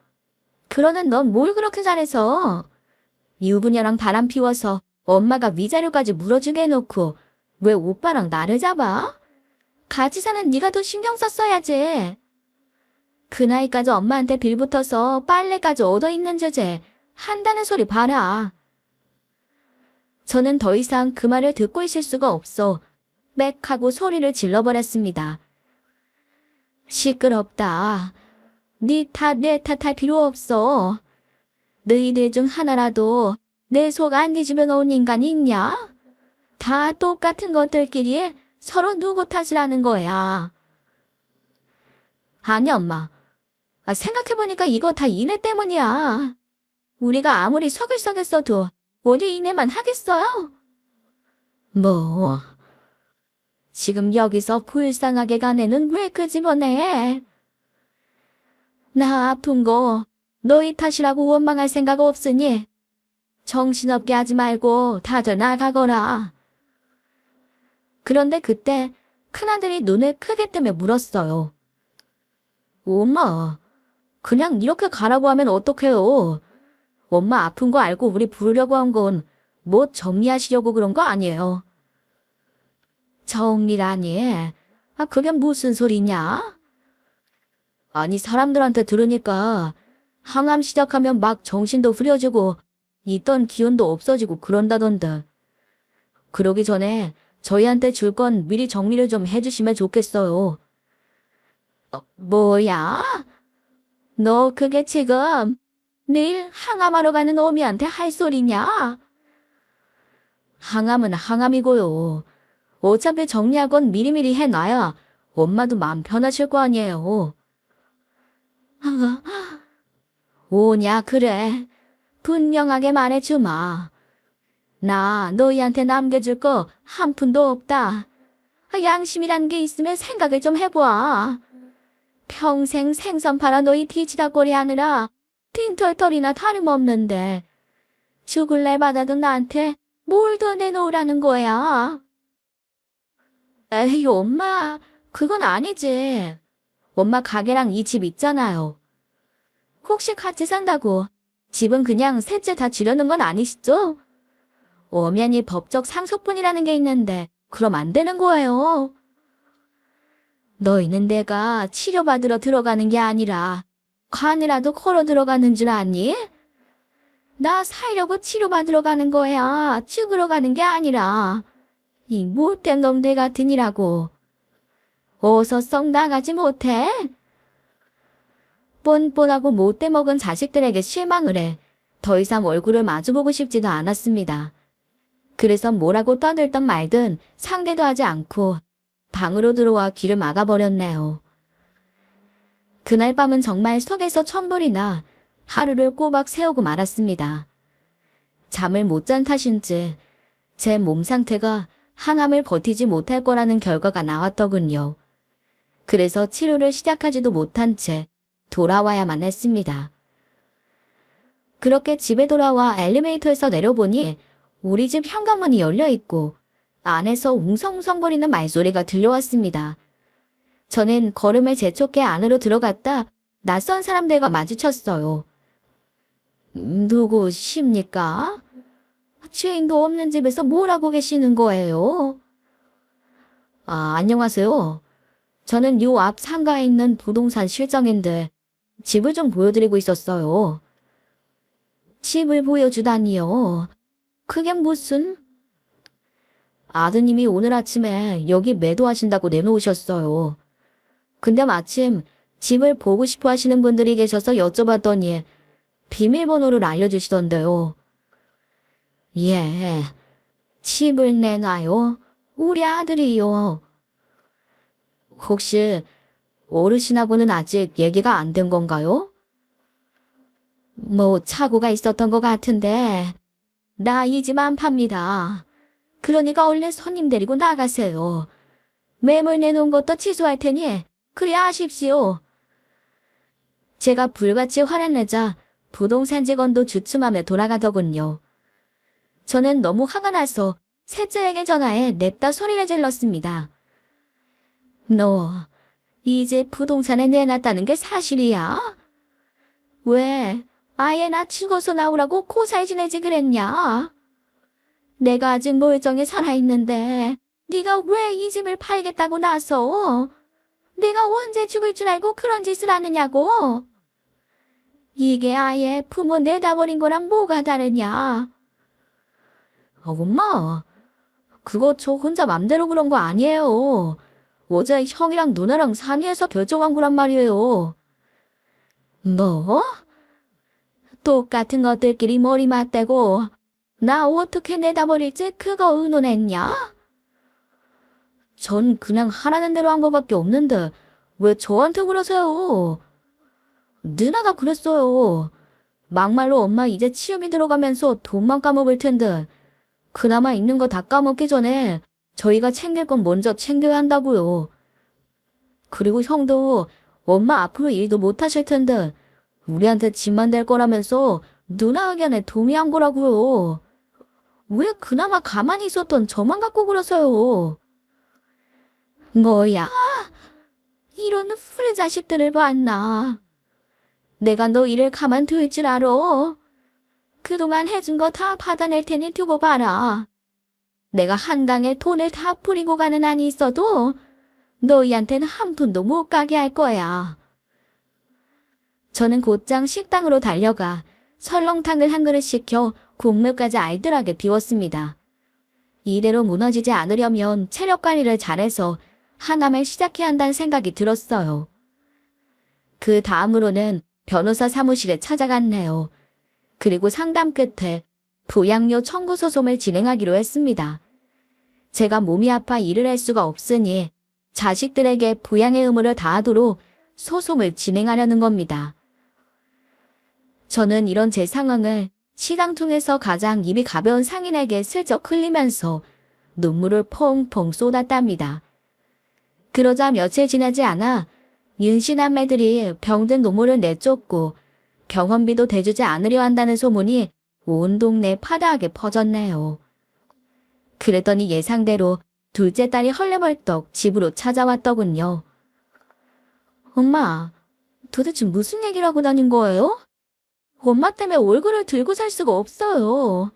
그러는 넌 뭘 그렇게 잘해서. 유부녀랑 바람 피워서 엄마가 위자료까지 물어주게 해놓고 왜 오빠랑 나를 잡아? 같이 사는 네가 더 신경 썼어야지. 그 나이까지 엄마한테 빌붙어서 빨래까지 얻어있는 주제 한다는 소리 봐라. 저는 더 이상 그 말을 듣고 있을 수가 없어 빽 하고 소리를 질러버렸습니다. 시끄럽다. 네 탓 내 탓할 필요 없어. 너희들 중 하나라도 내 속 안 뒤집어 놓은 인간이 있냐? 다 똑같은 것들끼리 서로 누구 탓을 하는 거야. 아니 엄마. 생각해보니까 이거 다 이네 때문이야. 우리가 아무리 서글서글써도 어디 이네만 하겠어요? 뭐. 지금 여기서 불쌍하게 가네는 왜 끄집어내? 나 아픈 거 너희 탓이라고 원망할 생각 없으니 정신없게 하지 말고 다들 나가거라. 그런데 그때 큰아들이 눈을 크게 뜨며 물었어요. 엄마, 그냥 이렇게 가라고 하면 어떡해요? 엄마 아픈 거 알고 우리 부르려고 한 건 뭐 정리하시려고 그런 거 아니에요. 정리라니? 그게 무슨 소리냐? 아니 사람들한테 들으니까 항암 시작하면 막 정신도 흐려지고 있던 기운도 없어지고 그런다던데. 그러기 전에 저희한테 줄 건 미리 정리를 좀 해주시면 좋겠어요. 뭐야? 너 그게 지금 내일 항암하러 가는 어미한테 할 소리냐? 항암은 항암이고요. 어차피 정리할 건 미리미리 해놔야 엄마도 마음 편하실 거 아니에요. 오냐 그래. 분명하게 말해주마. 나 너희한테 남겨줄 거 한 푼도 없다. 양심이란 게 있으면 생각을 좀 해봐. 평생 생선 팔아 너희 뒤지다거리 하느라 빈털털이나 다름없는데 죽을래 받아도 나한테 뭘 더 내놓으라는 거야. 에이 엄마 그건 아니지. 엄마 가게랑 이 집 있잖아요. 혹시 같이 산다고 집은 그냥 셋째 다 지려는 건 아니시죠? 엄연히 법적 상속분이라는 게 있는데 그럼 안 되는 거예요. 너희는 내가 치료받으러 들어가는 게 아니라 관이라도 걸어 들어가는 줄 아니? 나 살려고 치료받으러 가는 거야. 죽으러 가는 게 아니라. 이 못된 놈들 같으니라고. 어서 썩 나가지 못해? 뻔뻔하고 못돼 먹은 자식들에게 실망을 해. 더 이상 얼굴을 마주보고 싶지도 않았습니다. 그래서 뭐라고 떠들던 말든 상대도 하지 않고 방으로 들어와 길을 막아버렸네요. 그날 밤은 정말 속에서 천불이 나 하루를 꼬박 새우고 말았습니다. 잠을 못 잔 탓인지 제 몸 상태가 항암을 버티지 못할 거라는 결과가 나왔더군요. 그래서 치료를 시작하지도 못한 채 돌아와야만 했습니다. 그렇게 집에 돌아와 엘리베이터에서 내려보니 우리 집 현관문이 열려있고 안에서 웅성웅성거리는 말소리가 들려왔습니다. 저는 걸음을 재촉해 안으로 들어갔다 낯선 사람들과 마주쳤어요. 누구십니까? 주인도 없는 집에서 뭘 하고 계시는 거예요? 안녕하세요. 저는 요 앞 상가에 있는 부동산 실장인데 집을 좀 보여드리고 있었어요. 집을 보여주다니요. 그게 무슨? 아드님이 오늘 아침에 여기 매도하신다고 내놓으셨어요. 근데 마침 집을 보고 싶어 하시는 분들이 계셔서 여쭤봤더니 비밀번호를 알려주시던데요. 예, 집을 내놔요. 우리 아들이요. 혹시 어르신하고는 아직 얘기가 안 된 건가요? 뭐 착오가 있었던 것 같은데 나 이 집 안 팝니다. 그러니까 얼른 손님 데리고 나가세요. 매물 내놓은 것도 취소할 테니 그리 아십시오. 제가 불같이 화를 내자 부동산 직원도 주춤하며 돌아가더군요. 저는 너무 화가 나서 셋째에게 전화해 냅다 소리를 질렀습니다. 너 이제 부동산에 내놨다는 게 사실이야? 왜 아예 나 죽어서 나오라고 고사해 지내지 그랬냐? 내가 아직 멀쩡히 살아있는데 네가 왜 이 집을 팔겠다고 나서? 내가 언제 죽을 줄 알고 그런 짓을 하느냐고? 이게 아예 부모 내다버린 거랑 뭐가 다르냐? 엄마, 그거 저 혼자 맘대로 그런 거 아니에요. 어제 형이랑 누나랑 상의해서 결정한 거란 말이에요. 뭐? 똑같은 것들끼리 머리 맞대고 나 어떻게 내다버릴지 그거 의논했냐? 전 그냥 하라는 대로 한 거밖에 없는데 왜 저한테 그러세요? 누나가 그랬어요. 막말로 엄마 이제 치료비 들어가면서 돈만 까먹을 텐데 그나마 있는 거 다 까먹기 전에 저희가 챙길 건 먼저 챙겨야 한다고요. 그리고 형도 엄마 앞으로 일도 못 하실 텐데 우리한테 집만 될 거라면서 누나 의견에 동의한 거라고요. 왜 그나마 가만히 있었던 저만 갖고 그러세요? 뭐야? 이런 후레 자식들을 봤나? 내가 너 일을 가만둘 줄 알아? 그동안 해준 거 다 받아낼 테니 두고 봐라. 내가 한강에 돈을 다 뿌리고 가는 한이 있어도 너희한테는 한 푼도 못 가게 할 거야. 저는 곧장 식당으로 달려가 설렁탕을 한 그릇 시켜 국물까지 알뜰하게 비웠습니다. 이대로 무너지지 않으려면 체력 관리를 잘해서 항암을 시작해야 한다는 생각이 들었어요. 그 다음으로는 변호사 사무실에 찾아갔네요. 그리고 상담 끝에 부양료 청구 소송을 진행하기로 했습니다. 제가 몸이 아파 일을 할 수가 없으니 자식들에게 부양의 의무를 다하도록 소송을 진행하려는 겁니다. 저는 이런 제 상황을 시장 통해서 가장 입이 가벼운 상인에게 슬쩍 흘리면서 눈물을 펑펑 쏟았답니다. 그러자 며칠 지나지 않아 윤씨남매들이 병든 노모를 내쫓고 병원비도 대주지 않으려 한다는 소문이 온 동네에 파다하게 퍼졌네요. 그랬더니 예상대로 둘째 딸이 헐레벌떡 집으로 찾아왔더군요. 엄마, 도대체 무슨 얘기를 하고 다닌 거예요? 엄마 때문에 얼굴을 들고 살 수가 없어요.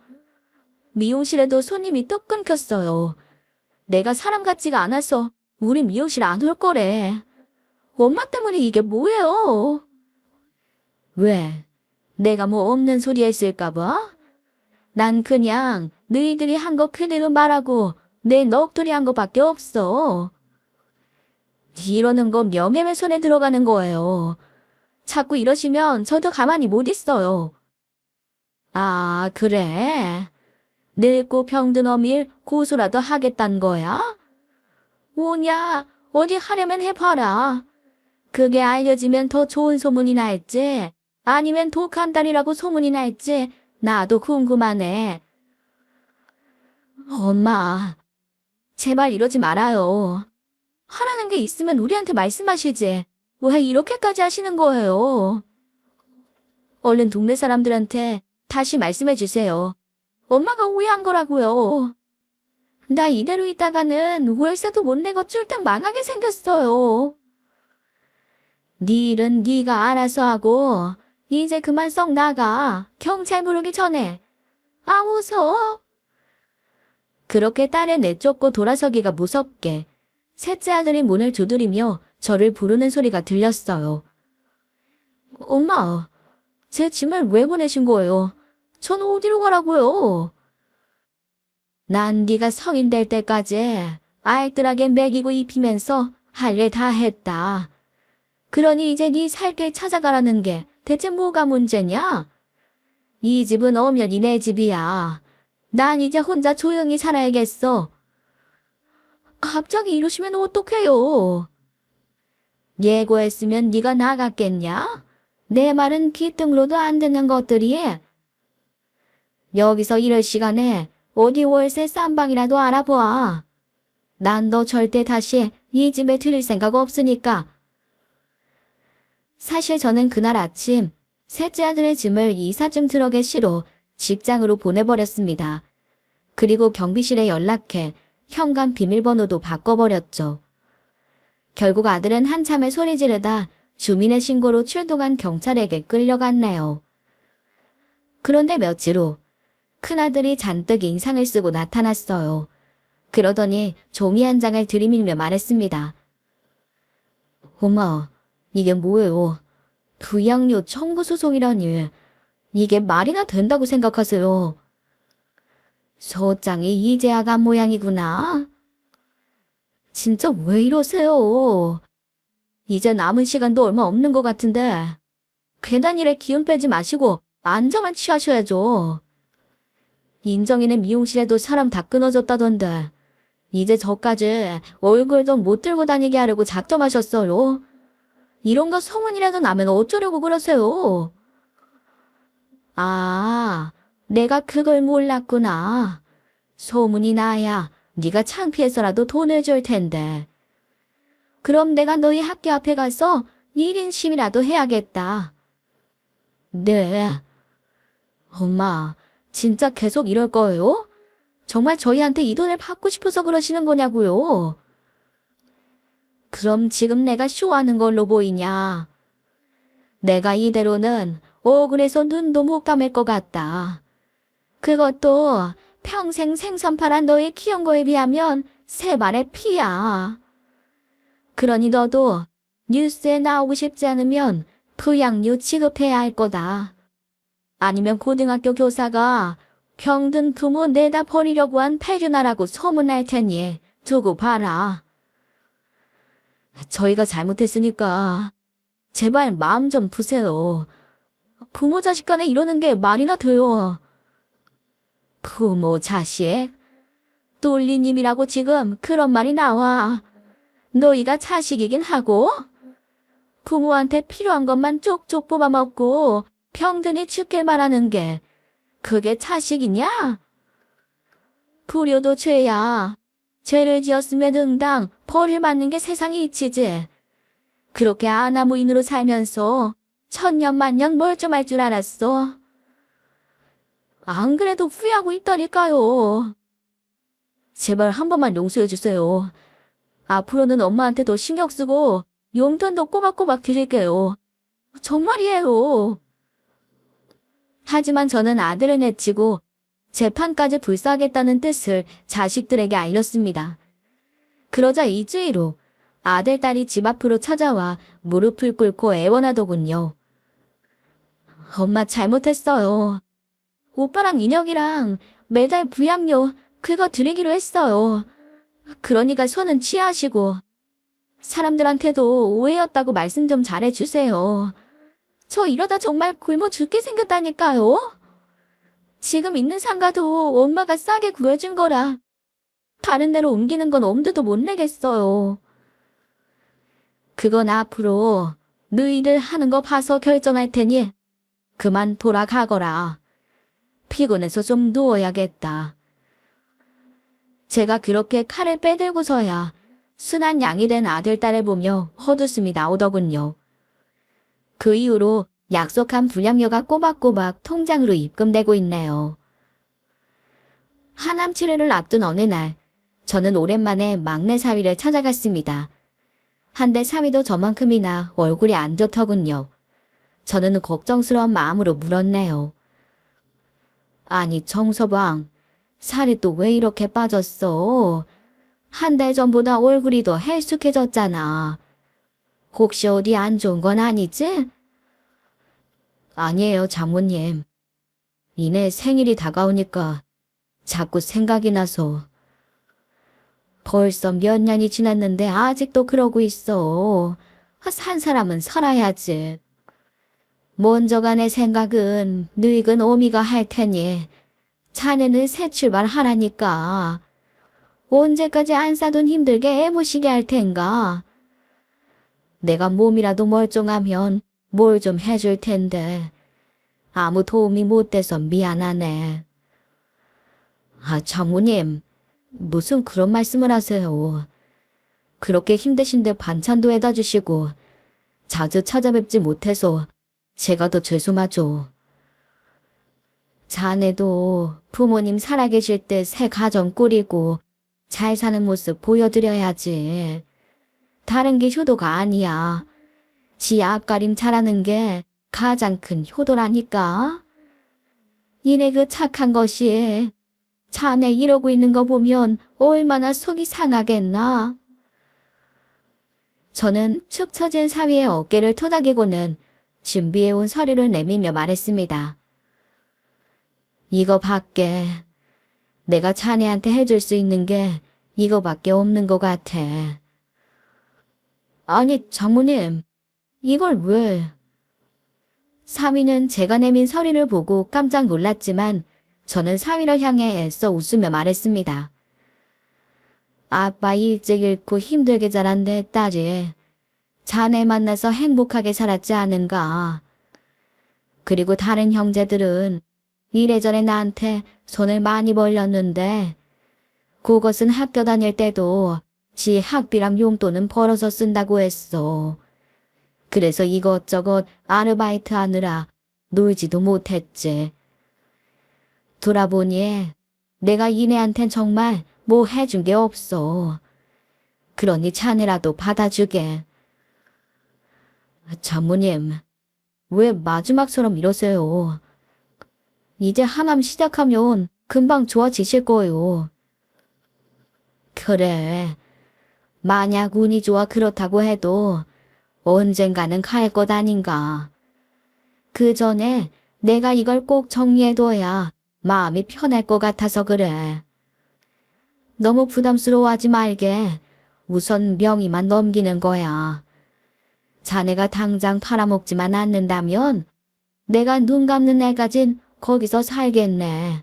미용실에도 손님이 뚝 끊겼어요. 내가 사람 같지가 않아서 우리 미용실 안 올 거래. 엄마 때문에 이게 뭐예요? 왜? 내가 뭐 없는 소리 했을까 봐? 난 그냥 너희들이 한 거 그대로 말하고 내 넋두리 한 거밖에 없어. 이러는 거 명예훼손에 들어가는 거예요. 자꾸 이러시면 저도 가만히 못 있어요. 아, 그래? 늙고 병든 어밀 고소라도 하겠단 거야? 뭐냐, 어디 하려면 해봐라. 그게 알려지면 더 좋은 소문이 날지, 아니면 독한 딸이라고 소문이 날지, 나도 궁금하네. 엄마, 제발 이러지 말아요. 하라는 게 있으면 우리한테 말씀하시지. 왜 이렇게까지 하시는 거예요? 얼른 동네 사람들한테 다시 말씀해 주세요. 엄마가 오해한 거라고요. 나 이대로 있다가는 월세도 못 내고 쫄딱 망하게 생겼어요. 네 일은 네가 알아서 하고 이제 그만 썩 나가. 경찰 부르기 전에. 아, 무서워. 그렇게 딸을 내쫓고 돌아서기가 무섭게 셋째 아들이 문을 두드리며 저를 부르는 소리가 들렸어요. 엄마, 제 짐을 왜 보내신 거예요? 전 어디로 가라고요? 난 네가 성인 될 때까지 알뜰하게 먹이고 입히면서 할 일 다 했다. 그러니 이제 네 살 길 찾아가라는 게 대체 뭐가 문제냐? 이 집은 엄연히 내 집이야. 난 이제 혼자 조용히 살아야겠어. 갑자기 이러시면 어떡해요? 예고했으면 네가 나갔겠냐? 내 말은 귀등으로도 안 듣는 것들이. 여기서 이럴 시간에 어디 월세 싼 방이라도 알아보아. 난 너 절대 다시 이 집에 들일 생각 없으니까. 사실 저는 그날 아침 셋째 아들의 짐을 이삿짐 트럭에 실어 직장으로 보내버렸습니다. 그리고 경비실에 연락해 현관 비밀번호도 바꿔버렸죠. 결국 아들은 한참을 소리 지르다 주민의 신고로 출동한 경찰에게 끌려갔네요. 그런데 며칠 후 큰아들이 잔뜩 인상을 쓰고 나타났어요. 그러더니 종이 한 장을 들이밀며 말했습니다. 엄마, 이게 뭐예요? 부양료 청구 소송이라니. 이게 말이나 된다고 생각하세요? 소장이 이제 아간 모양이구나. 진짜 왜 이러세요? 이제 남은 시간도 얼마 없는 것 같은데 괜한 일에 기운 빼지 마시고 안정만 취하셔야죠. 인정이네 미용실에도 사람 다 끊어졌다던데 이제 저까지 얼굴도 못 들고 다니게 하려고 작정하셨어요. 이런 거 소문이라도 나면 어쩌려고 그러세요? 아, 내가 그걸 몰랐구나. 소문이 나야 네가 창피해서라도 돈을 줄 텐데. 그럼 내가 너희 학교 앞에 가서 1인 시위라도 해야겠다. 네. 엄마, 진짜 계속 이럴 거예요? 정말 저희한테 이 돈을 받고 싶어서 그러시는 거냐고요? 그럼 지금 내가 쇼하는 걸로 보이냐? 내가 이대로는 억울해서 눈도 못 감을 것 같다. 그것도 평생 생선 팔아 너희 키운 거에 비하면 세 발의 피야. 그러니 너도 뉴스에 나오고 싶지 않으면 부양료 지급해야 할 거다. 아니면 고등학교 교사가 병든 부모 내다 버리려고 한 폐륜아라고 소문날 테니 두고 봐라. 저희가 잘못했으니까 제발 마음 좀 푸세요. 부모 자식 간에 이러는 게 말이나 돼요. 부모 자식? 똘리님이라고 지금 그런 말이 나와. 너희가 자식이긴 하고 부모한테 필요한 것만 쪽쪽 뽑아먹고 병든이 죽게 말하는 게 그게 자식이냐? 불효도 죄야. 죄를 지었으면 응당 벌을 받는 게 세상의 이치지. 그렇게 아나무인으로 살면서 천년만년 멀쩡할 줄 알았어. 안 그래도 후회하고 있다니까요. 제발 한 번만 용서해 주세요. 앞으로는 엄마한테 더 신경 쓰고 용돈도 꼬박꼬박 드릴게요. 정말이에요. 하지만 저는 아들을 내치고 재판까지 불사하겠다는 뜻을 자식들에게 알렸습니다. 그러자 2주 후 아들, 딸이 집 앞으로 찾아와 무릎을 꿇고 애원하더군요. 엄마 잘못했어요. 오빠랑 인혁이랑 매달 부양료 그거 드리기로 했어요. 그러니까 손은 취하시고 사람들한테도 오해였다고 말씀 좀 잘해주세요. 저 이러다 정말 굶어 죽게 생겼다니까요. 지금 있는 상가도 엄마가 싸게 구해준 거라 다른 데로 옮기는 건 엄두도 못 내겠어요. 그건 앞으로 너희들 하는 거 봐서 결정할 테니 그만 돌아가거라. 피곤해서 좀 누워야겠다. 제가 그렇게 칼을 빼들고서야 순한 양이 된 아들, 딸을 보며 헛웃음이 나오더군요. 그 이후로 약속한 부양료가 꼬박꼬박 통장으로 입금되고 있네요. 하남 치료를 앞둔 어느 날, 저는 오랜만에 막내 사위를 찾아갔습니다. 한데 사위도 저만큼이나 얼굴이 안 좋더군요. 저는 걱정스러운 마음으로 물었네요. 아니 정서방, 살이 또 왜 이렇게 빠졌어? 한 달 전보다 얼굴이 더 헬쑥해졌잖아. 혹시 어디 안 좋은 건 아니지? 아니에요, 장모님. 이내 생일이 다가오니까 자꾸 생각이 나서. 벌써 몇 년이 지났는데 아직도 그러고 있어. 산 사람은 살아야지. 먼저 간의 생각은 늙은 어미가 할 테니 자네는 새 출발하라니까. 언제까지 안 사돈 힘들게 애모시게 할 텐가. 내가 몸이라도 멀쩡하면 뭘 좀 해줄 텐데 아무 도움이 못 돼서 미안하네. 아, 장모님, 무슨 그런 말씀을 하세요. 그렇게 힘드신데 반찬도 해다 주시고 자주 찾아뵙지 못해서 제가 더 죄송하죠. 자네도 부모님 살아계실 때 새 가정 꾸리고 잘 사는 모습 보여드려야지. 다른 게 효도가 아니야. 지 앞가림 잘하는 게 가장 큰 효도라니까. 이내 그 착한 것이 자네 이러고 있는 거 보면 얼마나 속이 상하겠나. 저는 축 처진 사위의 어깨를 토닥이고는 준비해온 서류를 내밀며 말했습니다. 이거밖에. 내가 자네한테 해줄 수 있는 게 이거밖에 없는 것 같아. 아니, 장모님, 이걸 왜? 사위는 제가 내민 서류를 보고 깜짝 놀랐지만 저는 사위를 향해 애써 웃으며 말했습니다. 아빠 일찍 잃고 힘들게 자란 내 딸이 자네 만나서 행복하게 살았지 않은가. 그리고 다른 형제들은 이래저래 나한테 손을 많이 벌렸는데 그것은 학교 다닐 때도 지 학비랑 용돈은 벌어서 쓴다고 했어. 그래서 이것저것 아르바이트 하느라 놀지도 못했지. 돌아보니 내가 이내한텐 정말 뭐 해준 게 없어. 그러니 자네라도 받아주게. 장모님, 왜 마지막처럼 이러세요? 이제 하남 시작하면 금방 좋아지실 거예요. 그래. 만약 운이 좋아 그렇다고 해도 언젠가는 갈 것 아닌가. 그 전에 내가 이걸 꼭 정리해둬야 마음이 편할 것 같아서 그래. 너무 부담스러워하지 말게. 우선 명의만 넘기는 거야. 자네가 당장 팔아먹지만 않는다면 내가 눈 감는 날까진 거기서 살겠네.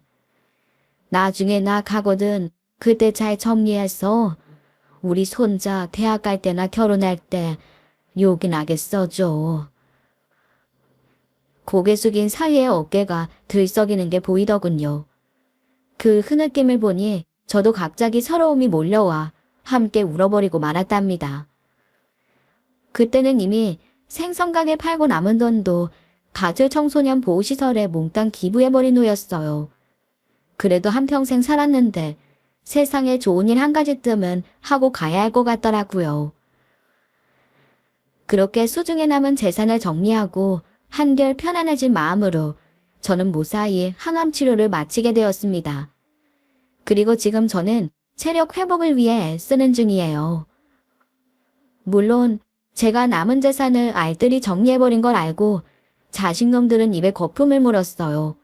나중에 나 가거든 그때 잘 정리해서 우리 손자 대학 갈 때나 결혼할 때 요긴하게 써줘. 고개 숙인 사이의 어깨가 들썩이는 게 보이더군요. 그 흐느낌을 보니 저도 갑자기 서러움이 몰려와 함께 울어버리고 말았답니다. 그때는 이미 생선가게 팔고 남은 돈도 가출 청소년 보호시설에 몽땅 기부해버린 후였어요. 그래도 한평생 살았는데 세상에 좋은 일 한 가지쯤은 하고 가야 할 것 같더라고요. 그렇게 수중에 남은 재산을 정리하고 한결 편안해진 마음으로 저는 무사히 항암 치료를 마치게 되었습니다. 그리고 지금 저는 체력 회복을 위해 애쓰는 중이에요. 물론 제가 남은 재산을 알뜰히 정리해버린 걸 알고 자식놈들은 입에 거품을 물었어요.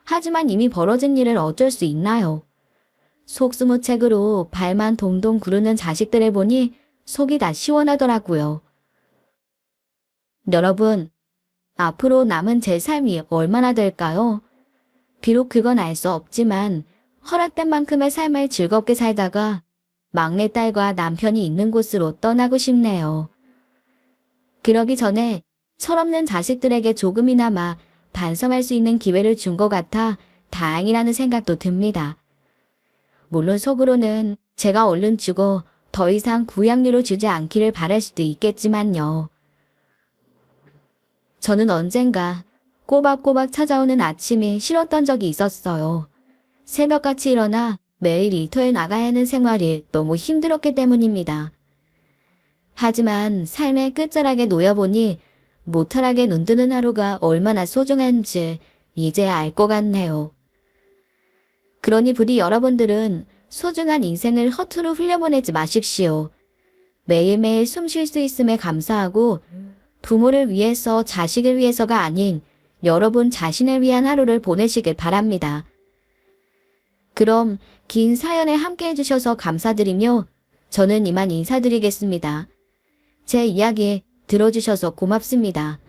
하지만 이미 벌어진 일을 어쩔 수 있나요? 속수무책으로 발만 동동 구르는 자식들을 보니 속이 다 시원하더라고요. 여러분, 앞으로 남은 제 삶이 얼마나 될까요? 비록 그건 알 수 없지만 허락된 만큼의 삶을 즐겁게 살다가 막내딸과 남편이 있는 곳으로 떠나고 싶네요. 그러기 전에 철없는 자식들에게 조금이나마 반성할 수 있는 기회를 준 것 같아 다행이라는 생각도 듭니다. 물론 속으로는 제가 얼른 죽어 더 이상 부양료를 주지 않기를 바랄 수도 있겠지만요. 저는 언젠가 꼬박꼬박 찾아오는 아침이 싫었던 적이 있었어요. 새벽같이 일어나 매일 일터에 나가야 하는 생활이 너무 힘들었기 때문입니다. 하지만 삶의 끝자락에 놓여보니 모탈하게 눈뜨는 하루가 얼마나 소중한지 이제 알 것 같네요. 그러니 부디 여러분들은 소중한 인생을 허투루 흘려보내지 마십시오. 매일매일 숨 쉴 수 있음에 감사하고 부모를 위해서 자식을 위해서가 아닌 여러분 자신을 위한 하루를 보내시길 바랍니다. 그럼 긴 사연에 함께 해주셔서 감사드리며 저는 이만 인사드리겠습니다. 제 이야기 들어주셔서 고맙습니다.